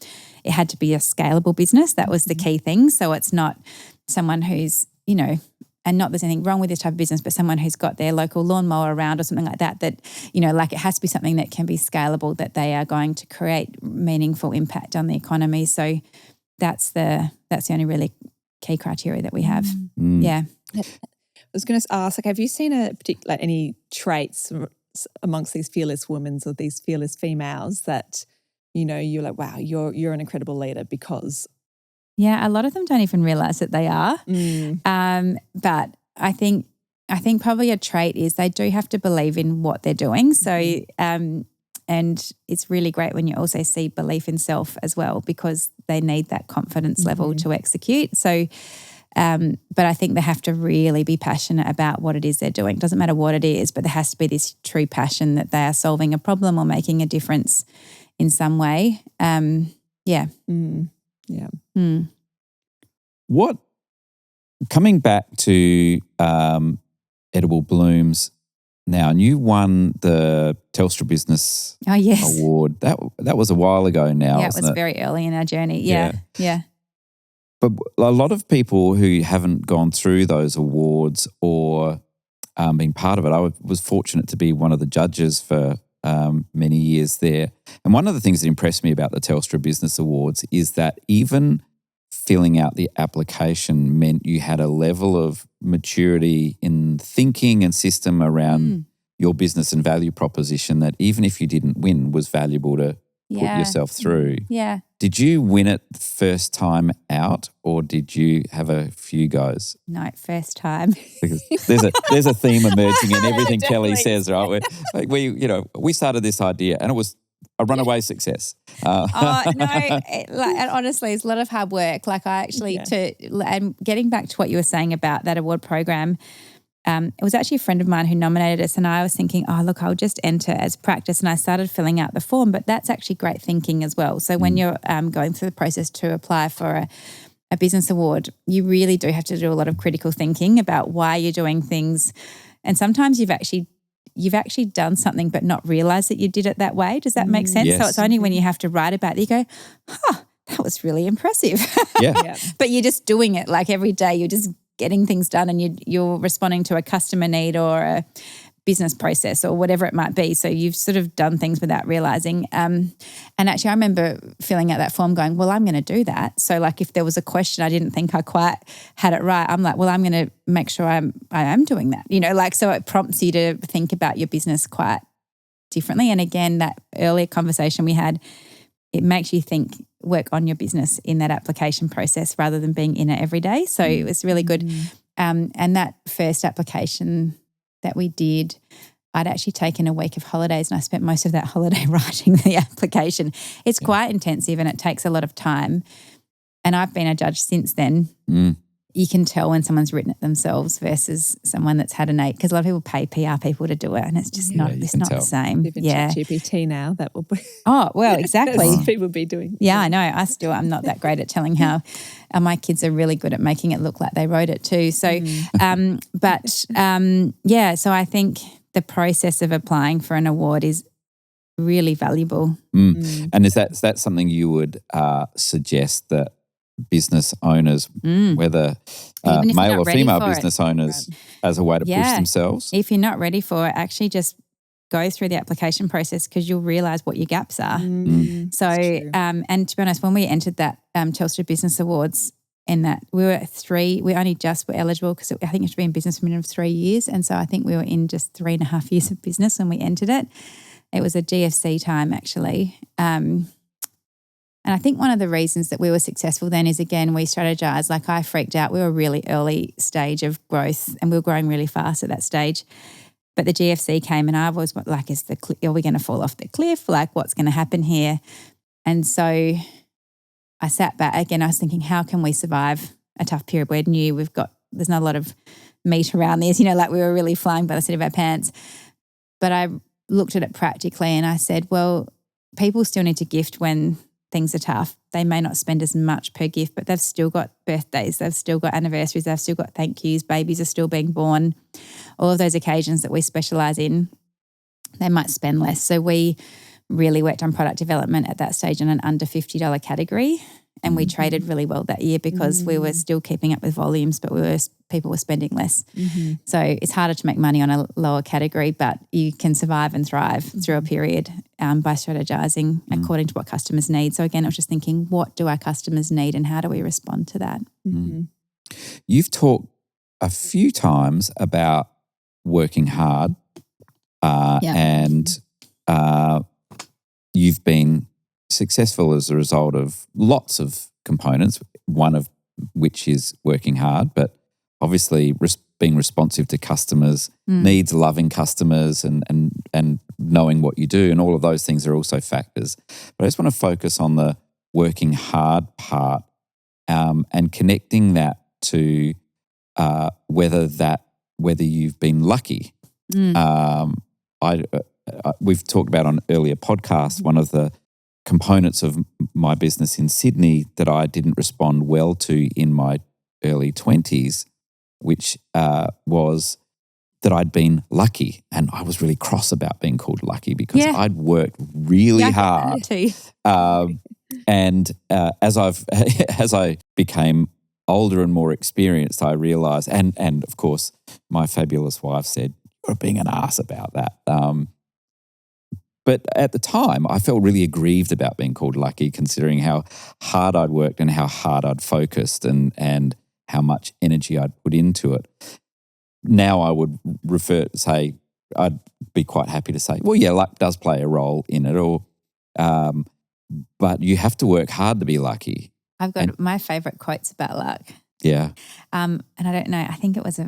it had to be a scalable business. That was the key thing. So it's not someone who's, and not there's anything wrong with this type of business, but someone who's got their local lawnmower around or something like that, like it has to be something that can be scalable, that they are going to create meaningful impact on the economy. So that's the only key criteria that we have. Yeah. I was going to ask, have you seen any traits amongst these fearless women or these fearless females that, you're like, wow, you're an incredible leader because? Yeah, a lot of them don't even realize that they are. But I think probably a trait is they do have to believe in what they're doing. So, and it's really great when you also see belief in self as well, because they need that confidence level to execute. So, but I think they have to really be passionate about what it is they're doing. It doesn't matter what it is, but there has to be this true passion that they are solving a problem or making a difference in some way. Yeah. Yeah. What, coming back to Edible Blooms now, and you won the Telstra Business Award. That was a while ago now, Yeah, it wasn't was very early in our journey. Yeah. But a lot of people who haven't gone through those awards or been part of it, I was fortunate to be one of the judges for many years there. And one of the things that impressed me about the Telstra Business Awards is that even filling out the application meant you had a level of maturity in thinking and system around your business and value proposition that even if you didn't win was valuable to put yourself through. Yeah. Did you win it the first time out, or did you have a few goes? No, first time. Because there's a theme emerging in everything Kelly says, right? We started this idea and it was a runaway success. No, and honestly, it's a lot of hard work. Like and getting back to what you were saying about that award program, it was actually a friend of mine who nominated us, and I was thinking, look, I'll just enter as practice, and I started filling out the form, but that's actually great thinking as well. So when you're going through the process to apply for a business award, you really do have to do a lot of critical thinking about why you're doing things, and sometimes you've actually done something but not realised that you did it that way. Does that make sense? Yes. So it's only when you have to write about it, you go, that was really impressive. Yeah. But you're just doing it like every day. You're just getting things done, and you're responding to a customer need or a business process or whatever it might be. So you've sort of done things without realising. And actually I remember filling out that form going, well, I'm going to do that. So like if there was a question I didn't think I quite had it right, I'm like, well, I'm going to make sure I am doing that. So it prompts you to think about your business quite differently. And again, that earlier conversation we had, it makes you work on your business in that application process rather than being in it every day. So it was really good. And that first application that we did, I'd actually taken a week of holidays, and I spent most of that holiday writing the application. It's quite intensive and it takes a lot of time. And I've been a judge since then. You can tell when someone's written it themselves versus someone that's had an 8, because a lot of people pay PR people to do it, and it's just not the same. Even ChatGPT now, that will be. Oh, well, exactly. People be doing. Yeah, I know. I'm not that great at telling how. My kids are really good at making it look like they wrote it too. So, so I think the process of applying for an award is really valuable. And is that something you would suggest that business owners, whether male or female business owners, as a way to push themselves? If you're not ready for it, actually just go through the application process, because you'll realise what your gaps are. So, and to be honest, when we entered that Telstra Business Awards, and that we only just were eligible because I think you have to be in business for a minimum of 3 years. And so I think we were in just 3.5 years of business when we entered it. It was a GFC time actually. And I think one of the reasons that we were successful then is, again, we strategized. Like I freaked out. We were a really early stage of growth and we were growing really fast at that stage. But the GFC came and I was like, are we going to fall off the cliff? Like, what's going to happen here? And so I sat back again. I was thinking, how can we survive a tough period? We knew we've got there's not a lot of meat around this, like we were really flying by the seat of our pants. But I looked at it practically and I said, well, people still need to gift when things are tough. They may not spend as much per gift, but they've still got birthdays, they've still got anniversaries, they've still got thank yous, babies are still being born. All of those occasions that we specialise in, they might spend less. So we really worked on product development at that stage in an under $50 category, and we traded really well that year because we were still keeping up with volumes, but people were spending less. So it's harder to make money on a lower category, but you can survive and thrive through a period by strategizing according to what customers need. So again, I was just thinking, what do our customers need and how do we respond to that? You've talked a few times about working hard and you've been successful as a result of lots of components, one of which is working hard, but obviously being responsive to customers' needs, loving customers and knowing what you do, and all of those things are also factors. But I just want to focus on the working hard part and connecting that to whether you've been lucky. We've talked about on earlier podcasts, one of the components of my business in Sydney that I didn't respond well to in my early 20s, which was that I'd been lucky. And I was really cross about being called lucky because I'd worked really hard. Too. And as I became older and more experienced, I realised, and of course, my fabulous wife said, "You're being an ass about that." But at the time, I felt really aggrieved about being called lucky, considering how hard I'd worked and how hard I'd focused and how much energy I'd put into it. Now I would I'd be quite happy to say, well, yeah, luck does play a role in it, but you have to work hard to be lucky. I've got my favourite quotes about luck. Yeah. And I don't know, I think it was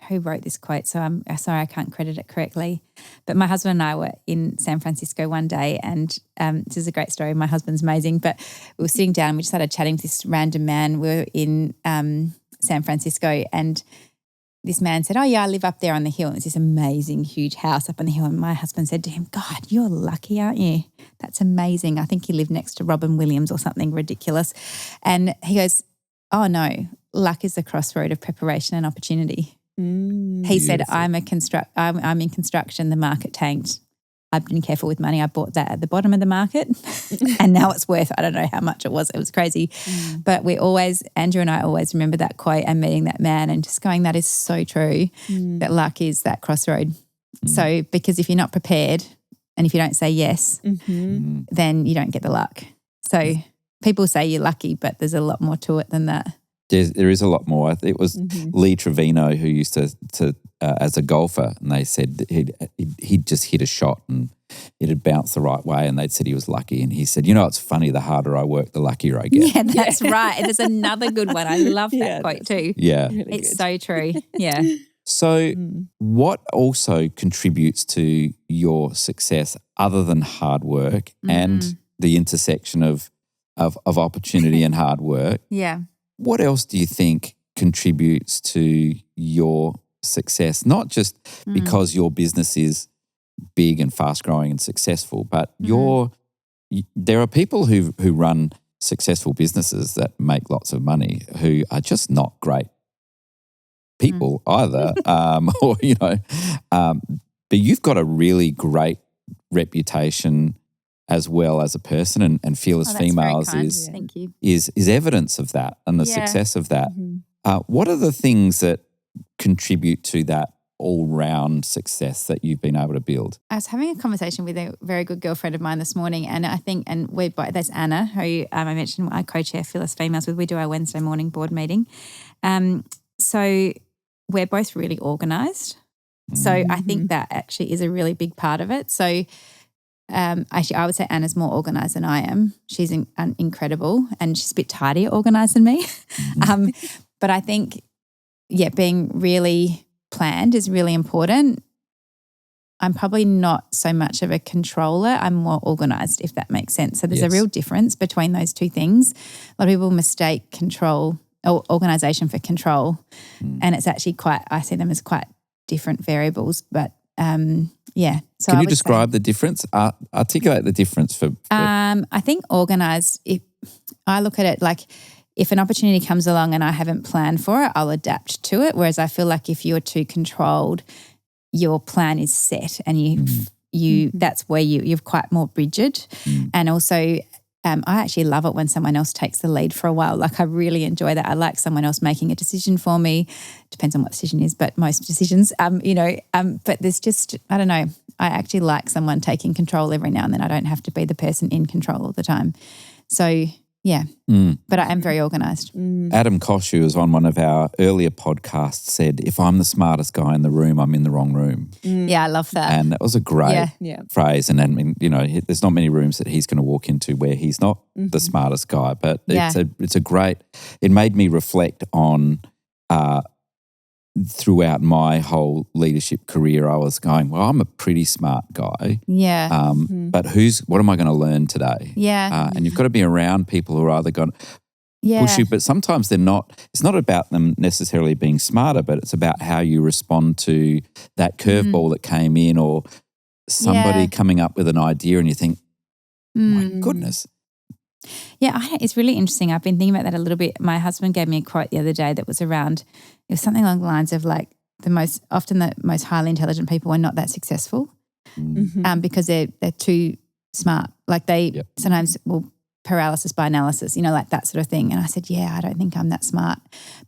who wrote this quote, so I'm sorry I can't credit it correctly. But my husband and I were in San Francisco one day, and this is a great story. My husband's amazing, but we were sitting down and we just started chatting to this random man. We were in San Francisco, and this man said, "Oh yeah, I live up there on the hill." And it's this amazing, huge house up on the hill. And my husband said to him, "God, you're lucky, aren't you? That's amazing." I think he lived next to Robin Williams or something ridiculous. And he goes, "Oh no, luck is the crossroad of preparation and opportunity." He said, I'm in construction, the market tanked. I've been careful with money. I bought that at the bottom of the market and now it's worth, I don't know how much it was. It was crazy. But Andrew and I always remember that quote and meeting that man and just going, that is so true, that luck is that crossroad. So because if you're not prepared and if you don't say yes, then you don't get the luck. So people say you're lucky, but there's a lot more to it than that. There is a lot more. It was Lee Trevino who used to as a golfer, and they said he'd just hit a shot and it had bounced the right way, and they'd said he was lucky. And he said, it's funny, the harder I work, the luckier I get. Yeah, that's right. And there's another good one. I love that quote too. Yeah. Really it's so true. Yeah. So what also contributes to your success other than hard work and the intersection of opportunity and hard work? Yeah. What else do you think contributes to your success? Not just because your business is big and fast growing and successful, but there are people who run successful businesses that make lots of money who are just not great people either. But you've got a really great reputation as well as a person, and Fearless Females is evidence of that and the success of that. What are the things that contribute to that all-round success that you've been able to build? I was having a conversation with a very good girlfriend of mine this morning, and I think, there's Anna, who I mentioned I co-chair Fearless Females with. We do our Wednesday morning board meeting. So we're both really organised. So I think that actually is a really big part of it. So actually, I would say Anna's more organised than I am. She's incredible, and she's a bit tidier organised than me. But I think, being really planned is really important. I'm probably not so much of a controller. I'm more organised, if that makes sense. So there's a real difference between those two things. A lot of people mistake control organisation for control. And it's actually I see them as quite different variables. But yeah. So Can you describe the difference? Articulate the difference for I think organised, if I look at it like if an opportunity comes along and I haven't planned for it, I'll adapt to it. Whereas I feel like if you're too controlled, your plan is set and you that's where you're quite more rigid. And also I actually love it when someone else takes the lead for a while. Like I really enjoy that. I like someone else making a decision for me. Depends on what decision is, but most decisions, but there's just, I don't know, I actually like someone taking control every now and then. I don't have to be the person in control all the time. So yeah, but I am very organised. Adam Kosh, who was on one of our earlier podcasts, said, if I'm the smartest guy in the room, I'm in the wrong room. Yeah, I love that. And that was a great phrase. And I mean, there's not many rooms that he's going to walk into where he's not the smartest guy. But it's a great, it made me reflect on throughout my whole leadership career, I was going, well, I'm a pretty smart guy. Yeah. But what am I going to learn today? Yeah. And you've got to be around people who are either going to push you, but sometimes they're not. It's not about them necessarily being smarter, but it's about how you respond to that curveball that came in or somebody coming up with an idea and you think, my goodness. Yeah, it's really interesting. I've been thinking about that a little bit. My husband gave me a quote the other day that was around, it was something along the lines of like the most highly intelligent people are not that successful because they're too smart. Like they sometimes will paralysis by analysis, like that sort of thing. And I said, yeah, I don't think I'm that smart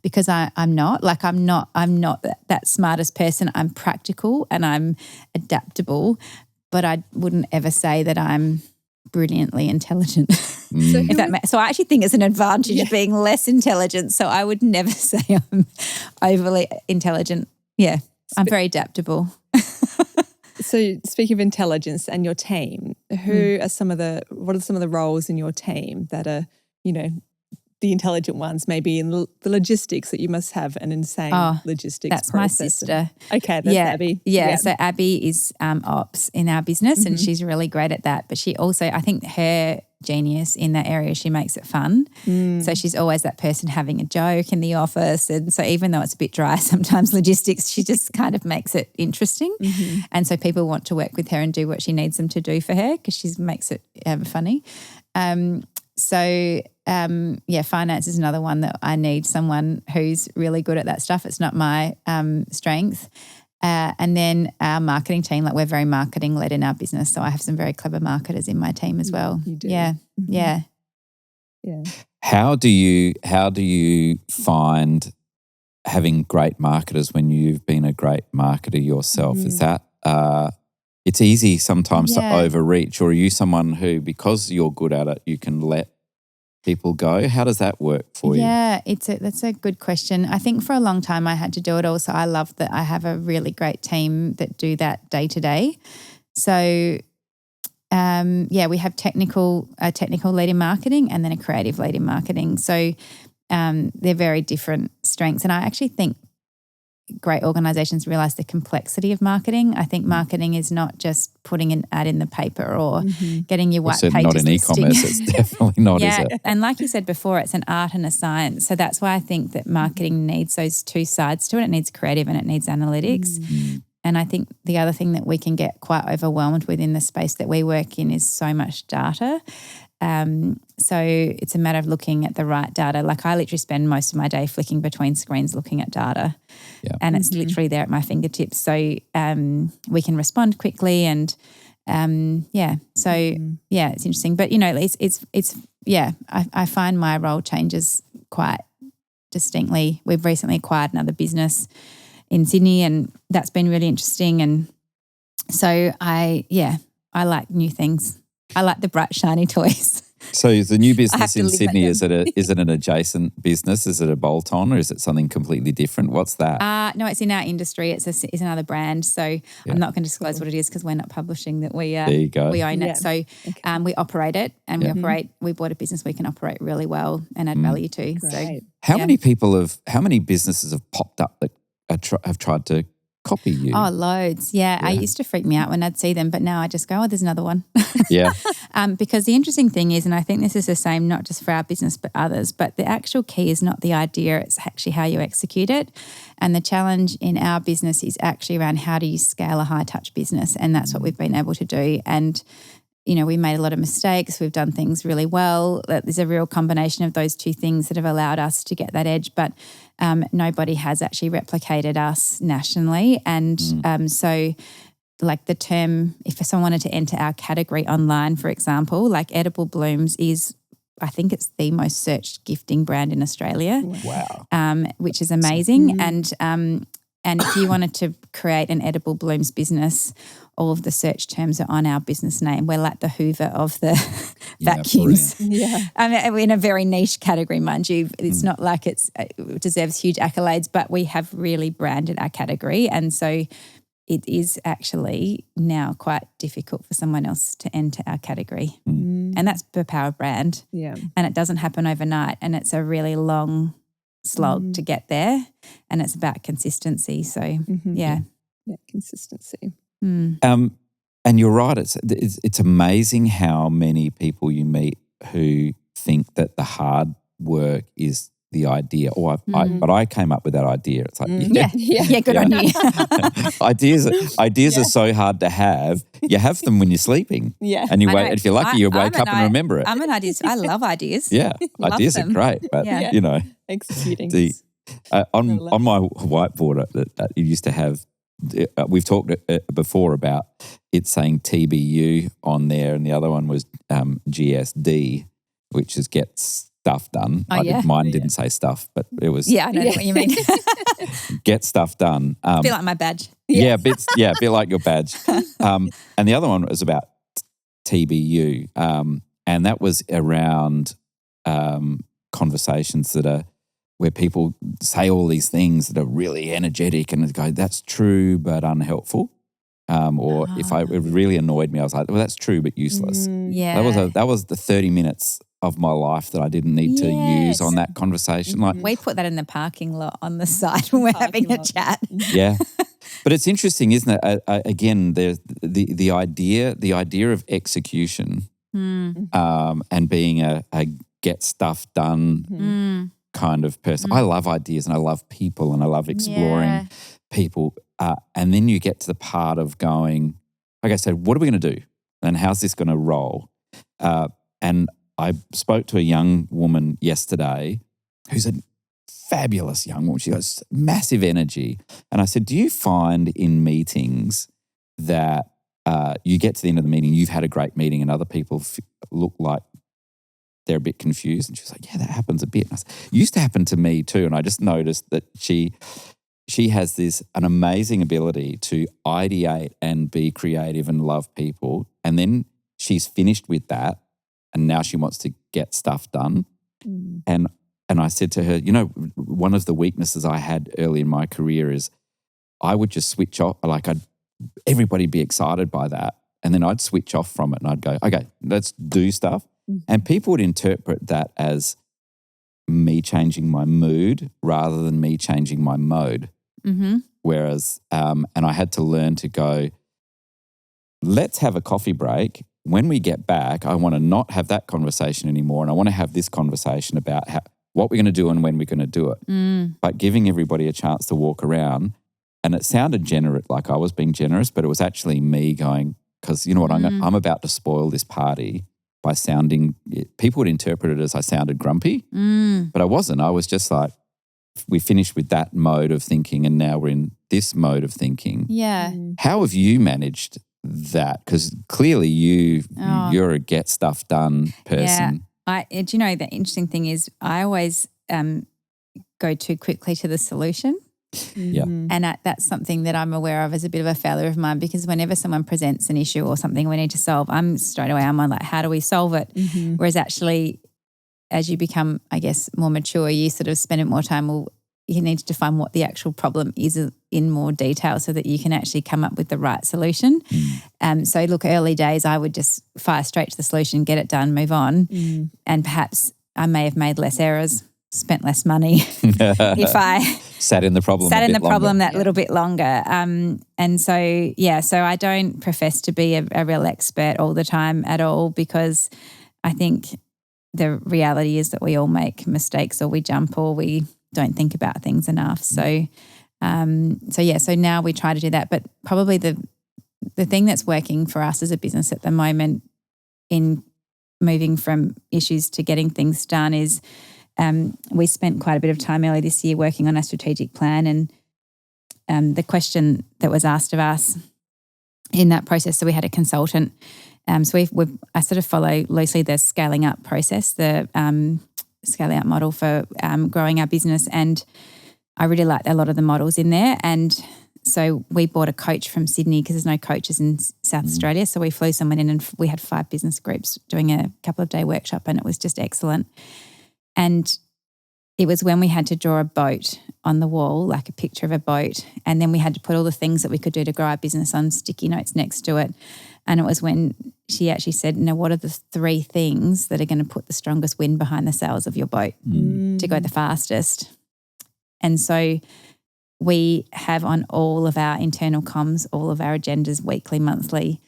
because I'm not. Like I'm not that smartest person. I'm practical and I'm adaptable, but I wouldn't ever say that I'm brilliantly intelligent. So I actually think it's an advantage being less intelligent. So I would never say I'm overly intelligent. Yeah, I'm very adaptable. So speaking of intelligence and your team, what are some of the roles in your team that are, the intelligent ones, maybe in the logistics that you must have an insane logistics That's process. my sister. Okay, that's Abby. Yeah, so Abby is ops in our business and she's really great at that. But she also, I think her genius in that area, she makes it fun. So she's always that person having a joke in the office. And so even though it's a bit dry sometimes logistics, she just kind of makes it interesting. And so people want to work with her and do what she needs them to do for her because she makes it funny. Finance is another one that I need someone who's really good at that stuff. It's not my strength. And then our marketing team, like we're very marketing led in our business. So I have some very clever marketers in my team as well. You do. Yeah. Yeah. How do you find having great marketers when you've been a great marketer yourself? Is that it's easy sometimes to overreach, or are you someone who, because you're good at it, you can let people go? How does that work for you? Yeah, that's a good question. I think for a long time I had to do it all. So I love that I have a really great team that do that day to day. So we have a technical lead in marketing and then a creative lead in marketing. So they're very different strengths. And I actually think great organisations realise the complexity of marketing. I think marketing is not just putting an ad in the paper or getting your white pages not in e-commerce. It's definitely not, is it? And like you said before, it's an art and a science. So that's why I think that marketing needs those two sides to it. It needs creative and it needs analytics. And I think the other thing that we can get quite overwhelmed with in the space that we work in is so much data. So it's a matter of looking at the right data. Like I literally spend most of my day flicking between screens looking at data and it's literally there at my fingertips. So we can respond quickly and it's interesting. But, I find my role changes quite distinctly. We've recently acquired another business in Sydney and that's been really interesting. And so I like new things. I like the bright, shiny toys. So the new business in Sydney, is it an adjacent business? Is it a bolt-on or is it something completely different? What's that? No, it's in our industry. It's another brand. So I'm not going to disclose what it is because we're not publishing that we there you go. We own it. So we operate it and we bought a business we can operate really well and add value to. Great. So how many businesses have popped up that have tried to copy you? Oh, loads. Yeah. It used to freak me out when I'd see them, but now I just go, oh, there's another one. Yeah. Because the interesting thing is, and I think this is the same not just for our business but others, but the actual key is not the idea, it's actually how you execute it. And the challenge in our business is actually around how do you scale a high-touch business, and that's what we've been able to do. And we made a lot of mistakes. We've done things really well. There's a real combination of those two things that have allowed us to get that edge, but nobody has actually replicated us nationally. And so like the term, if someone wanted to enter our category online, for example, like Edible Blooms is, I think it's the most searched gifting brand in Australia. Wow. Which is amazing. And if you wanted to create an Edible Blooms business, all of the search terms are on our business name. We're like the Hoover of the vacuums. Yeah. We're in a very niche category, mind you. It's not like it deserves huge accolades, but we have really branded our category. And so it is actually now quite difficult for someone else to enter our category. And that's the power of brand. Yeah. And it doesn't happen overnight, and it's a really long slog to get there, and it's about consistency. So yeah, consistency. And you're right. It's amazing how many people you meet who think that the hard work is the idea. But I came up with that idea. It's like good on you. Ideas are so hard to have. You have them when you're sleeping. Yeah, and if you're lucky, you wake up and remember it. I'm an ideas. I love ideas. Yeah, ideas them. are great, but executing. On my whiteboard that you used to have. We've talked before about it saying TBU on there, and the other one was GSD, which is get stuff done. Mine didn't say stuff, but it was. Yeah, I know what you mean. Get stuff done. A bit like my badge. Yeah, a bit like your badge. And the other one was about TBU, and that was around conversations that are where people say all these things that are really energetic and go, that's true but unhelpful. If it really annoyed me, I was like, well, that's true but useless. Yeah. That was the 30 minutes of my life that I didn't need to use on that conversation. Like we put that in the parking lot on the side when we're having a chat. Yeah. But it's interesting, isn't it? Again, there's the idea of execution and being a get stuff done kind of person. I love ideas and I love people and I love exploring people. And then you get to the part of going, okay, so what are we going to do? And how's this going to roll? And I spoke to a young woman yesterday who's a fabulous young woman. She has massive energy. And I said, do you find in meetings that you get to the end of the meeting, you've had a great meeting and other people look like they're a bit confused? And she was like, yeah, that happens a bit. And I said, it used to happen to me too. And I just noticed that she has an amazing ability to ideate and be creative and love people. And then she's finished with that and now she wants to get stuff done. And I said to her, one of the weaknesses I had early in my career is I would just switch off, everybody be excited by that. And then I'd switch off from it and I'd go, okay, let's do stuff. And people would interpret that as me changing my mood rather than me changing my mode. Whereas, and I had to learn to go, let's have a coffee break. When we get back, I want to not have that conversation anymore and I want to have this conversation about what we're going to do and when we're going to do it. But giving everybody a chance to walk around. And it sounded generous, like I was being generous, but it was actually me going, because you know what, I'm about to spoil this party by sounding, people would interpret it as I sounded grumpy, but I wasn't. I was just like, we finished with that mode of thinking and now we're in this mode of thinking. Yeah. How have you managed that? Because clearly you're a get stuff done person. Yeah. Do you know, the interesting thing is I always go too quickly to the solution. Yeah. And that's something that I'm aware of as a bit of a failure of mine, because whenever someone presents an issue or something we need to solve, I'm on like, how do we solve it? Whereas actually, as you become, I guess, more mature, you sort of spend more time, you need to define what the actual problem is in more detail so that you can actually come up with the right solution. So look, early days, I would just fire straight to the solution, get it done, move on. And perhaps I may have made less errors, spent less money if I sat in the problem that little bit longer. And so, so I don't profess to be a real expert all the time at all, because I think the reality is that we all make mistakes, or we jump, or we don't think about things enough. So now we try to do that. But probably the thing that's working for us as a business at the moment in moving from issues to getting things done is we spent quite a bit of time early this year working on a strategic plan, and the question that was asked of us in that process, so we had a consultant. So I sort of follow loosely the scaling up process, the scaling up model for growing our business, and I really liked a lot of the models in there. And so we bought a coach from Sydney because there's no coaches in South Australia. So we flew someone in, and we had 5 business groups doing a couple of day workshop, and it was just excellent. And it was when we had to draw a boat on the wall, like a picture of a boat, and then we had to put all the things that we could do to grow our business on sticky notes next to it. And it was when she actually said, what are the 3 things that are going to put the strongest wind behind the sails of your boat to go the fastest? And so we have on all of our internal comms, all of our agendas, weekly, monthly,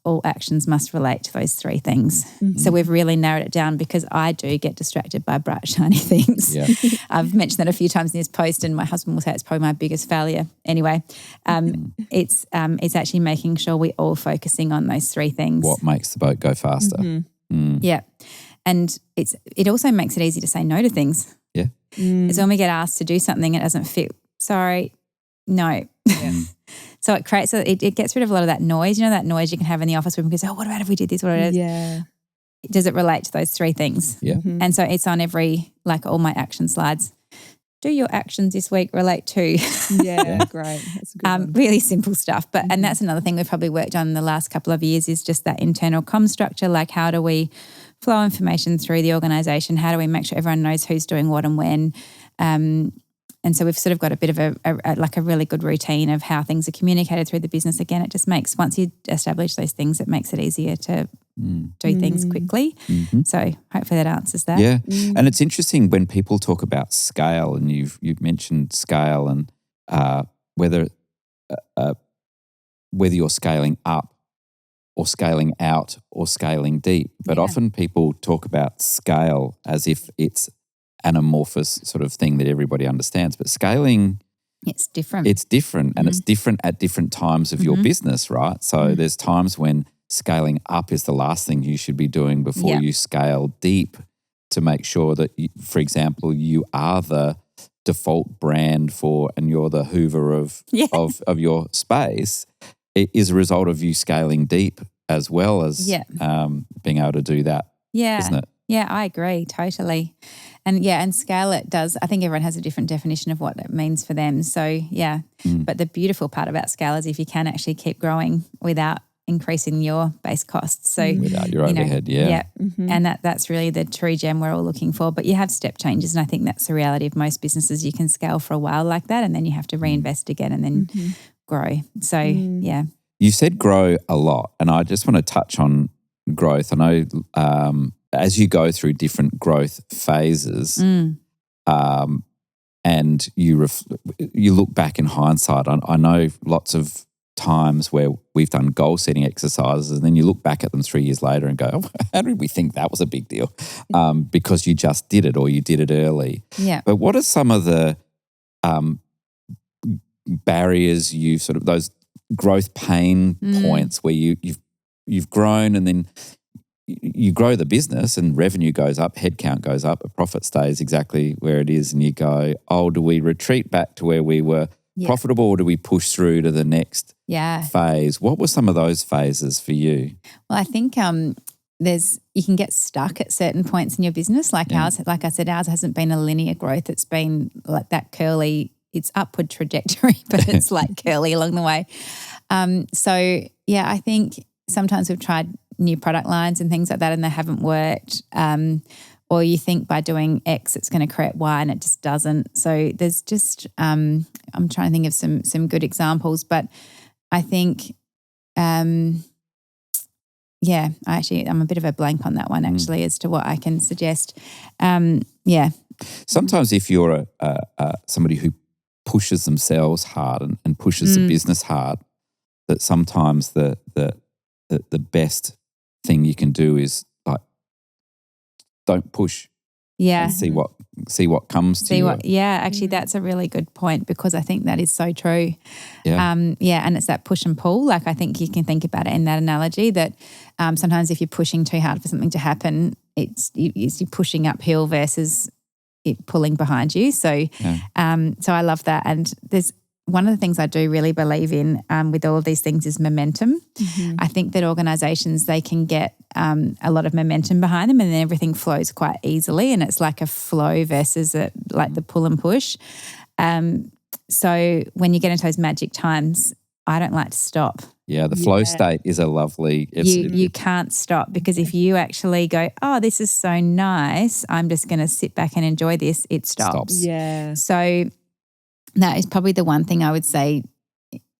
all actions must relate to those 3 things. So we've really narrowed it down, because I do get distracted by bright, shiny things. Yeah. I've mentioned that a few times in this post, and my husband will say it's probably my biggest failure. Anyway, it's actually making sure we're all focusing on those 3 things. What makes the boat go faster? Yeah. And it also makes it easy to say no to things. Yeah. It's when we get asked to do something it doesn't fit. Sorry, no. Yeah. So it creates it gets rid of a lot of that noise. You know, that noise you can have in the office where people go, what about if we did this? What it is? Yeah. Does it relate to those 3 things? Yeah. And so it's on all my action slides. Do your actions this week relate to? Yeah, great. That's a good one. Really simple stuff. But and that's another thing we've probably worked on in the last couple of years, is just that internal comm structure. Like, how do we flow information through the organisation? How do we make sure everyone knows who's doing what and when? And so we've sort of got a bit of a really good routine of how things are communicated through the business. Again, it just makes, once you establish those things, it makes it easier to do things quickly. So hopefully that answers that. Yeah. And it's interesting when people talk about scale, and you've mentioned scale, and whether you're scaling up or scaling out or scaling deep. But often people talk about scale as if it's an amorphous sort of thing that everybody understands. But scaling, it's different. It's different, and it's different at different times of your business, right? So there's times when scaling up is the last thing you should be doing before you scale deep, to make sure that, for example, you are the default brand for, and you're the Hoover of your space. It is a result of you scaling deep as well as being able to do that, isn't it? Yeah, I agree totally. And scale, it does. I think everyone has a different definition of what it means for them. So, but the beautiful part about scale is if you can actually keep growing without increasing your base costs. So without your overhead, and that's really the true gem we're all looking for. But you have step changes, and I think that's the reality of most businesses. You can scale for a while like that, and then you have to reinvest again and then grow. So, You said grow a lot, and I just want to touch on growth. I know as you go through different growth phases, and you look back in hindsight, I know lots of times where we've done goal setting exercises, and then you look back at them 3 years later and go, oh, how did we think that was a big deal? Because you just did it, or you did it early. Yeah. But what are some of the barriers those growth pain points where you've grown, and then you grow the business and revenue goes up, headcount goes up, but profit stays exactly where it is, and you go, oh, do we retreat back to where we were profitable, or do we push through to the next phase? What were some of those phases for you? Well, I think you can get stuck at certain points in your business. Like ours, like I said, ours hasn't been a linear growth. It's been like that curly, it's upward trajectory, but it's like curly along the way. I think sometimes we've tried new product lines and things like that, and they haven't worked. Or you think by doing X it's going to create Y, and it just doesn't. So there's just I'm trying to think of some good examples, but I think I'm a bit of a blank on that one actually as to what I can suggest. Sometimes if you're somebody who pushes themselves hard and pushes the business hard, that sometimes the best thing you can do is like don't push. Yeah. And see what comes to you. Actually, that's a really good point, because I think that is so true. Yeah. And it's that push and pull. Like, I think you can think about it in that analogy that sometimes if you're pushing too hard for something to happen, it's you're pushing uphill versus it pulling behind you. So, so I love that. And there's one of the things I do really believe in with all of these things is momentum. I think that organisations, they can get a lot of momentum behind them, and then everything flows quite easily, and it's like a flow versus like the pull and push. So when you get into those magic times, I don't like to stop. Yeah, the flow state is a lovely... You can't stop, because if you actually go, oh, this is so nice, I'm just going to sit back and enjoy this, it stops. Yeah. So that is probably the one thing I would say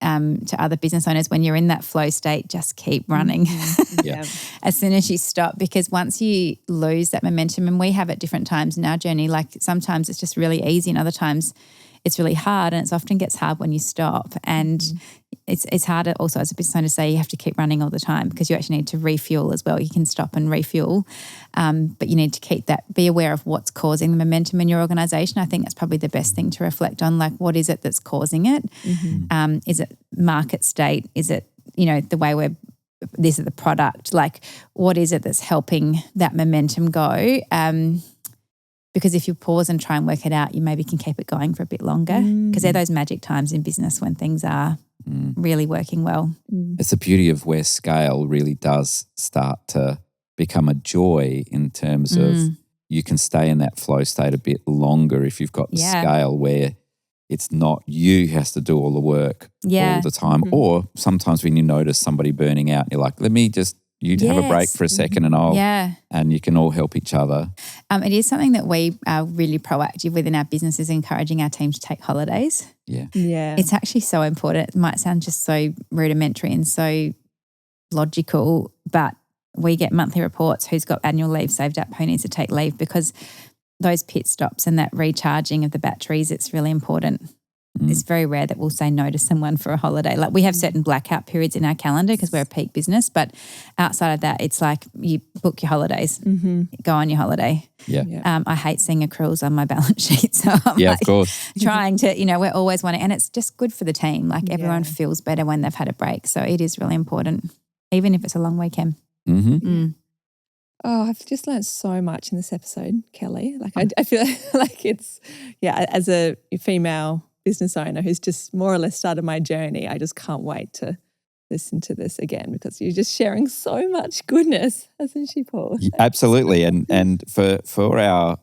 to other business owners: when you're in that flow state, just keep running as soon as you stop, because once you lose that momentum, and we have at different times in our journey, like sometimes it's just really easy and other times it's really hard, and it often gets hard when you stop. And it's harder also as a business owner to say you have to keep running all the time, because you actually need to refuel as well. You can stop and refuel, but you need to keep that, be aware of what's causing the momentum in your organisation. I think that's probably the best thing to reflect on, like what is it that's causing it? Is it market state? Is it, the way this is the product? Like what is it that's helping that momentum go? Because if you pause and try and work it out, you maybe can keep it going for a bit longer, because they're those magic times in business when things are really working well. It's the beauty of where scale really does start to become a joy, in terms of you can stay in that flow state a bit longer if you've got the scale where it's not you who has to do all the work all the time. Or sometimes when you notice somebody burning out, you're like, let me just... You have a break for a second and you can all help each other. It is something that we are really proactive with in our business, is encouraging our team to take holidays. Yeah. It's actually so important. It might sound just so rudimentary and so logical, but we get monthly reports who's got annual leave saved up, who needs to take leave, because those pit stops and that recharging of the batteries, it's really important. It's very rare that we'll say no to someone for a holiday. Like we have certain blackout periods in our calendar because we're a peak business, but outside of that, it's like you book your holidays, go on your holiday. Yeah. I hate seeing accruals on my balance sheet, so I'm of course. trying to, we're always wanting, and it's just good for the team. Like everyone feels better when they've had a break, so it is really important, even if it's a long weekend. Oh, I've just learned so much in this episode, Kelly. Like I feel like it's, as a female business owner who's just more or less started my journey, I just can't wait to listen to this again, because you're just sharing so much goodness, hasn't she, Paul? Absolutely. And for our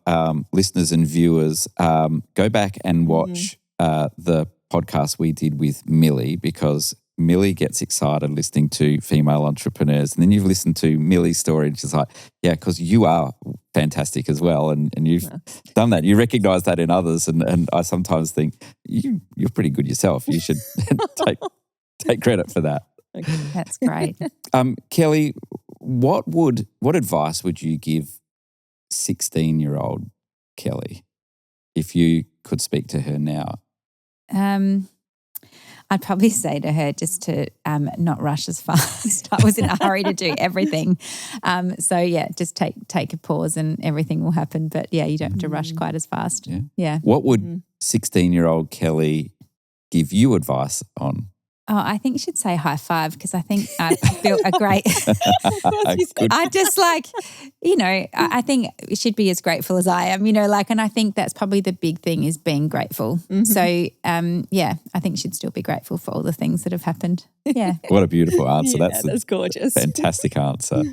listeners and viewers, go back and watch the podcast we did with Millie, because Millie gets excited listening to female entrepreneurs. And then you've listened to Millie's story and she's like, because you are fantastic as well. And you've done that. You recognise that in others. And I sometimes think you're pretty good yourself. You should take credit for that. Okay. That's great. Kelly, what advice would you give 16-year-old Kelly if you could speak to her now? I'd probably say to her just to not rush as fast. I was in a hurry to do everything. Just take a pause and everything will happen. But you don't have to rush quite as fast. Yeah. What would 16-year-old Kelly give you advice on? Oh, I think you should say high five, because I think I built a great I just I think you should be as grateful as I am, and I think that's probably the big thing, is being grateful. So, I think you should still be grateful for all the things that have happened. Yeah. What a beautiful answer. That's gorgeous. Fantastic answer.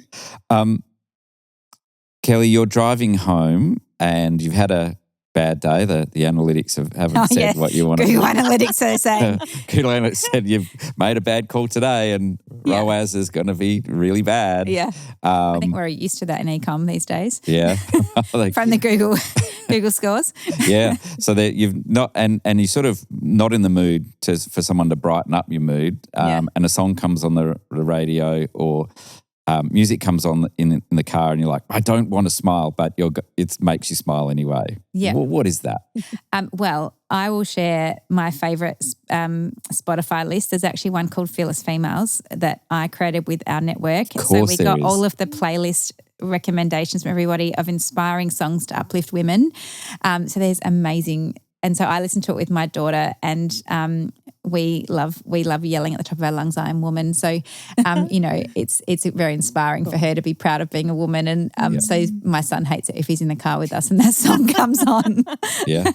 Kelly, you're driving home and you've had a bad day. The analytics haven't said what you want to do. Google Analytics are saying. Google Analytics said you've made a bad call today and ROAS is going to be really bad. Yeah. I think we're used to that in e-com these days. Yeah. From the Google scores. Yeah. So that you've not, and you're sort of not in the mood for someone to brighten up your mood. And a song comes on the radio, or music comes on in the car and you're like, I don't want to smile, but it makes you smile anyway. Yeah. What is that? Well, I will share my favourite Spotify list. There's actually one called Fearless Females that I created with our network. Of course so we got all of the playlist recommendations from everybody of inspiring songs to uplift women. So there's amazing. And so I listen to it with my daughter, and we love yelling at the top of our lungs, I am woman. So, it's very inspiring for her to be proud of being a woman. And so my son hates it if he's in the car with us and that song comes on. Yeah.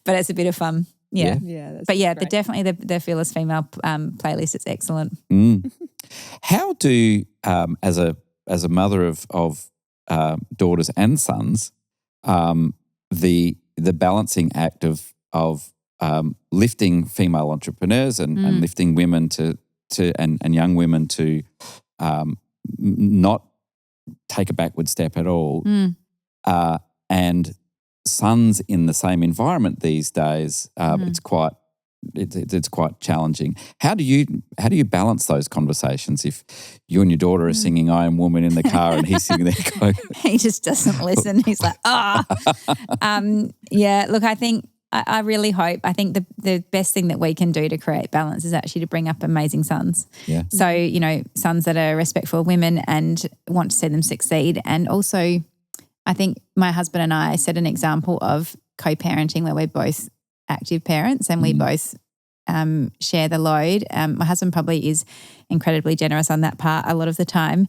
But it's a bit of fun. Yeah. But yeah, great. definitely the Fearless Female playlist is excellent. How do, as a mother of daughters and sons, the balancing act of lifting female entrepreneurs and lifting women to and young women to not take a backward step at all, and sons in the same environment these days, it's quite challenging. How do you balance those conversations if you and your daughter are singing "I Am Woman" in the car and he's sitting there going, he just doesn't listen. He's like, Look, I really hope. I think the best thing that we can do to create balance is actually to bring up amazing sons. Yeah. So, sons that are respectful of women and want to see them succeed. And also, I think my husband and I set an example of co-parenting where we're both active parents and we both share the load. My husband probably is incredibly generous on that part a lot of the time.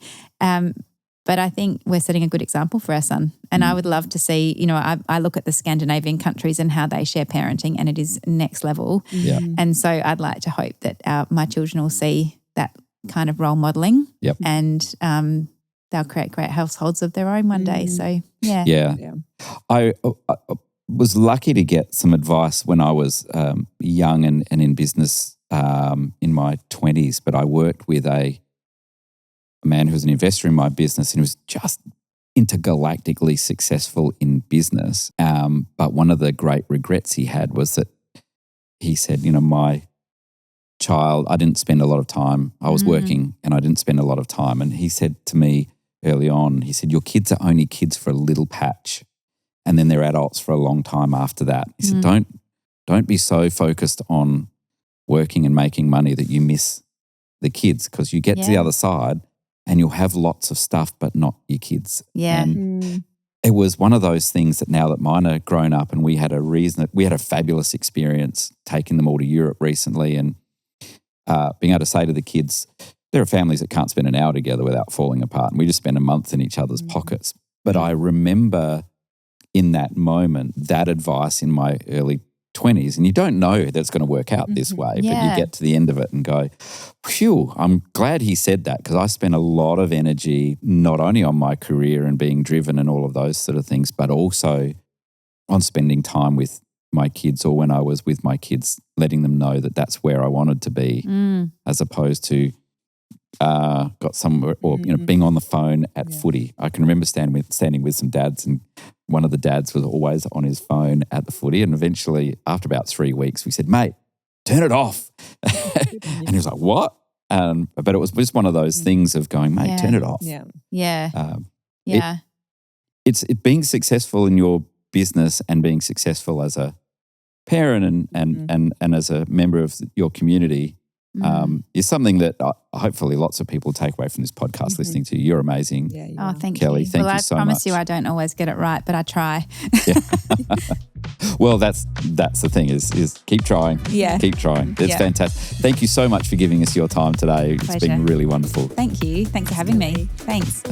But I think we're setting a good example for our son. And I would love to see, I look at the Scandinavian countries and how they share parenting, and it is next level. Yeah. And so I'd like to hope that my children will see that kind of role modelling. Yep. And they'll create great households of their own one day. So, yeah. Yeah. I was lucky to get some advice when I was young and in business in my 20s, but I worked with a man who was an investor in my business and he was just intergalactically successful in business. But one of the great regrets he had was that he said, my child, I didn't spend a lot of time. I was working and I didn't spend a lot of time. And he said to me early on, he said, your kids are only kids for a little patch and then they're adults for a long time after that. He said, don't be so focused on working and making money that you miss the kids, because you get to the other side and you'll have lots of stuff but not your kids. Yeah. And it was one of those things that now that mine are grown up and we had a fabulous experience taking them all to Europe recently and being able to say to the kids, there are families that can't spend an hour together without falling apart, and we just spend a month in each other's pockets. But I remember in that moment that advice in my early 20s, and you don't know that it's going to work out this way, but you get to the end of it and go, phew, I'm glad he said that, because I spent a lot of energy not only on my career and being driven and all of those sort of things, but also on spending time with my kids, or when I was with my kids, letting them know that that's where I wanted to be, as opposed to got somewhere, or being on the phone at footy. I can remember standing with some dads, and one of the dads was always on his phone at the footy, and eventually after about 3 weeks we said, mate, turn it off. And he was like, what? But it was just one of those things of going, mate, turn it off. It's being successful in your business and being successful as a parent and as a member of your community is something that hopefully lots of people take away from this podcast listening to you. You're amazing. Yeah, thank Kelly, you. Thank you so much. I promise you I don't always get it right, but I try. Well, that's the thing is keep trying. Yeah. Keep trying. It's fantastic. Thank you so much for giving us your time today. It's been really wonderful. Thank you. Thanks for having me. Thanks.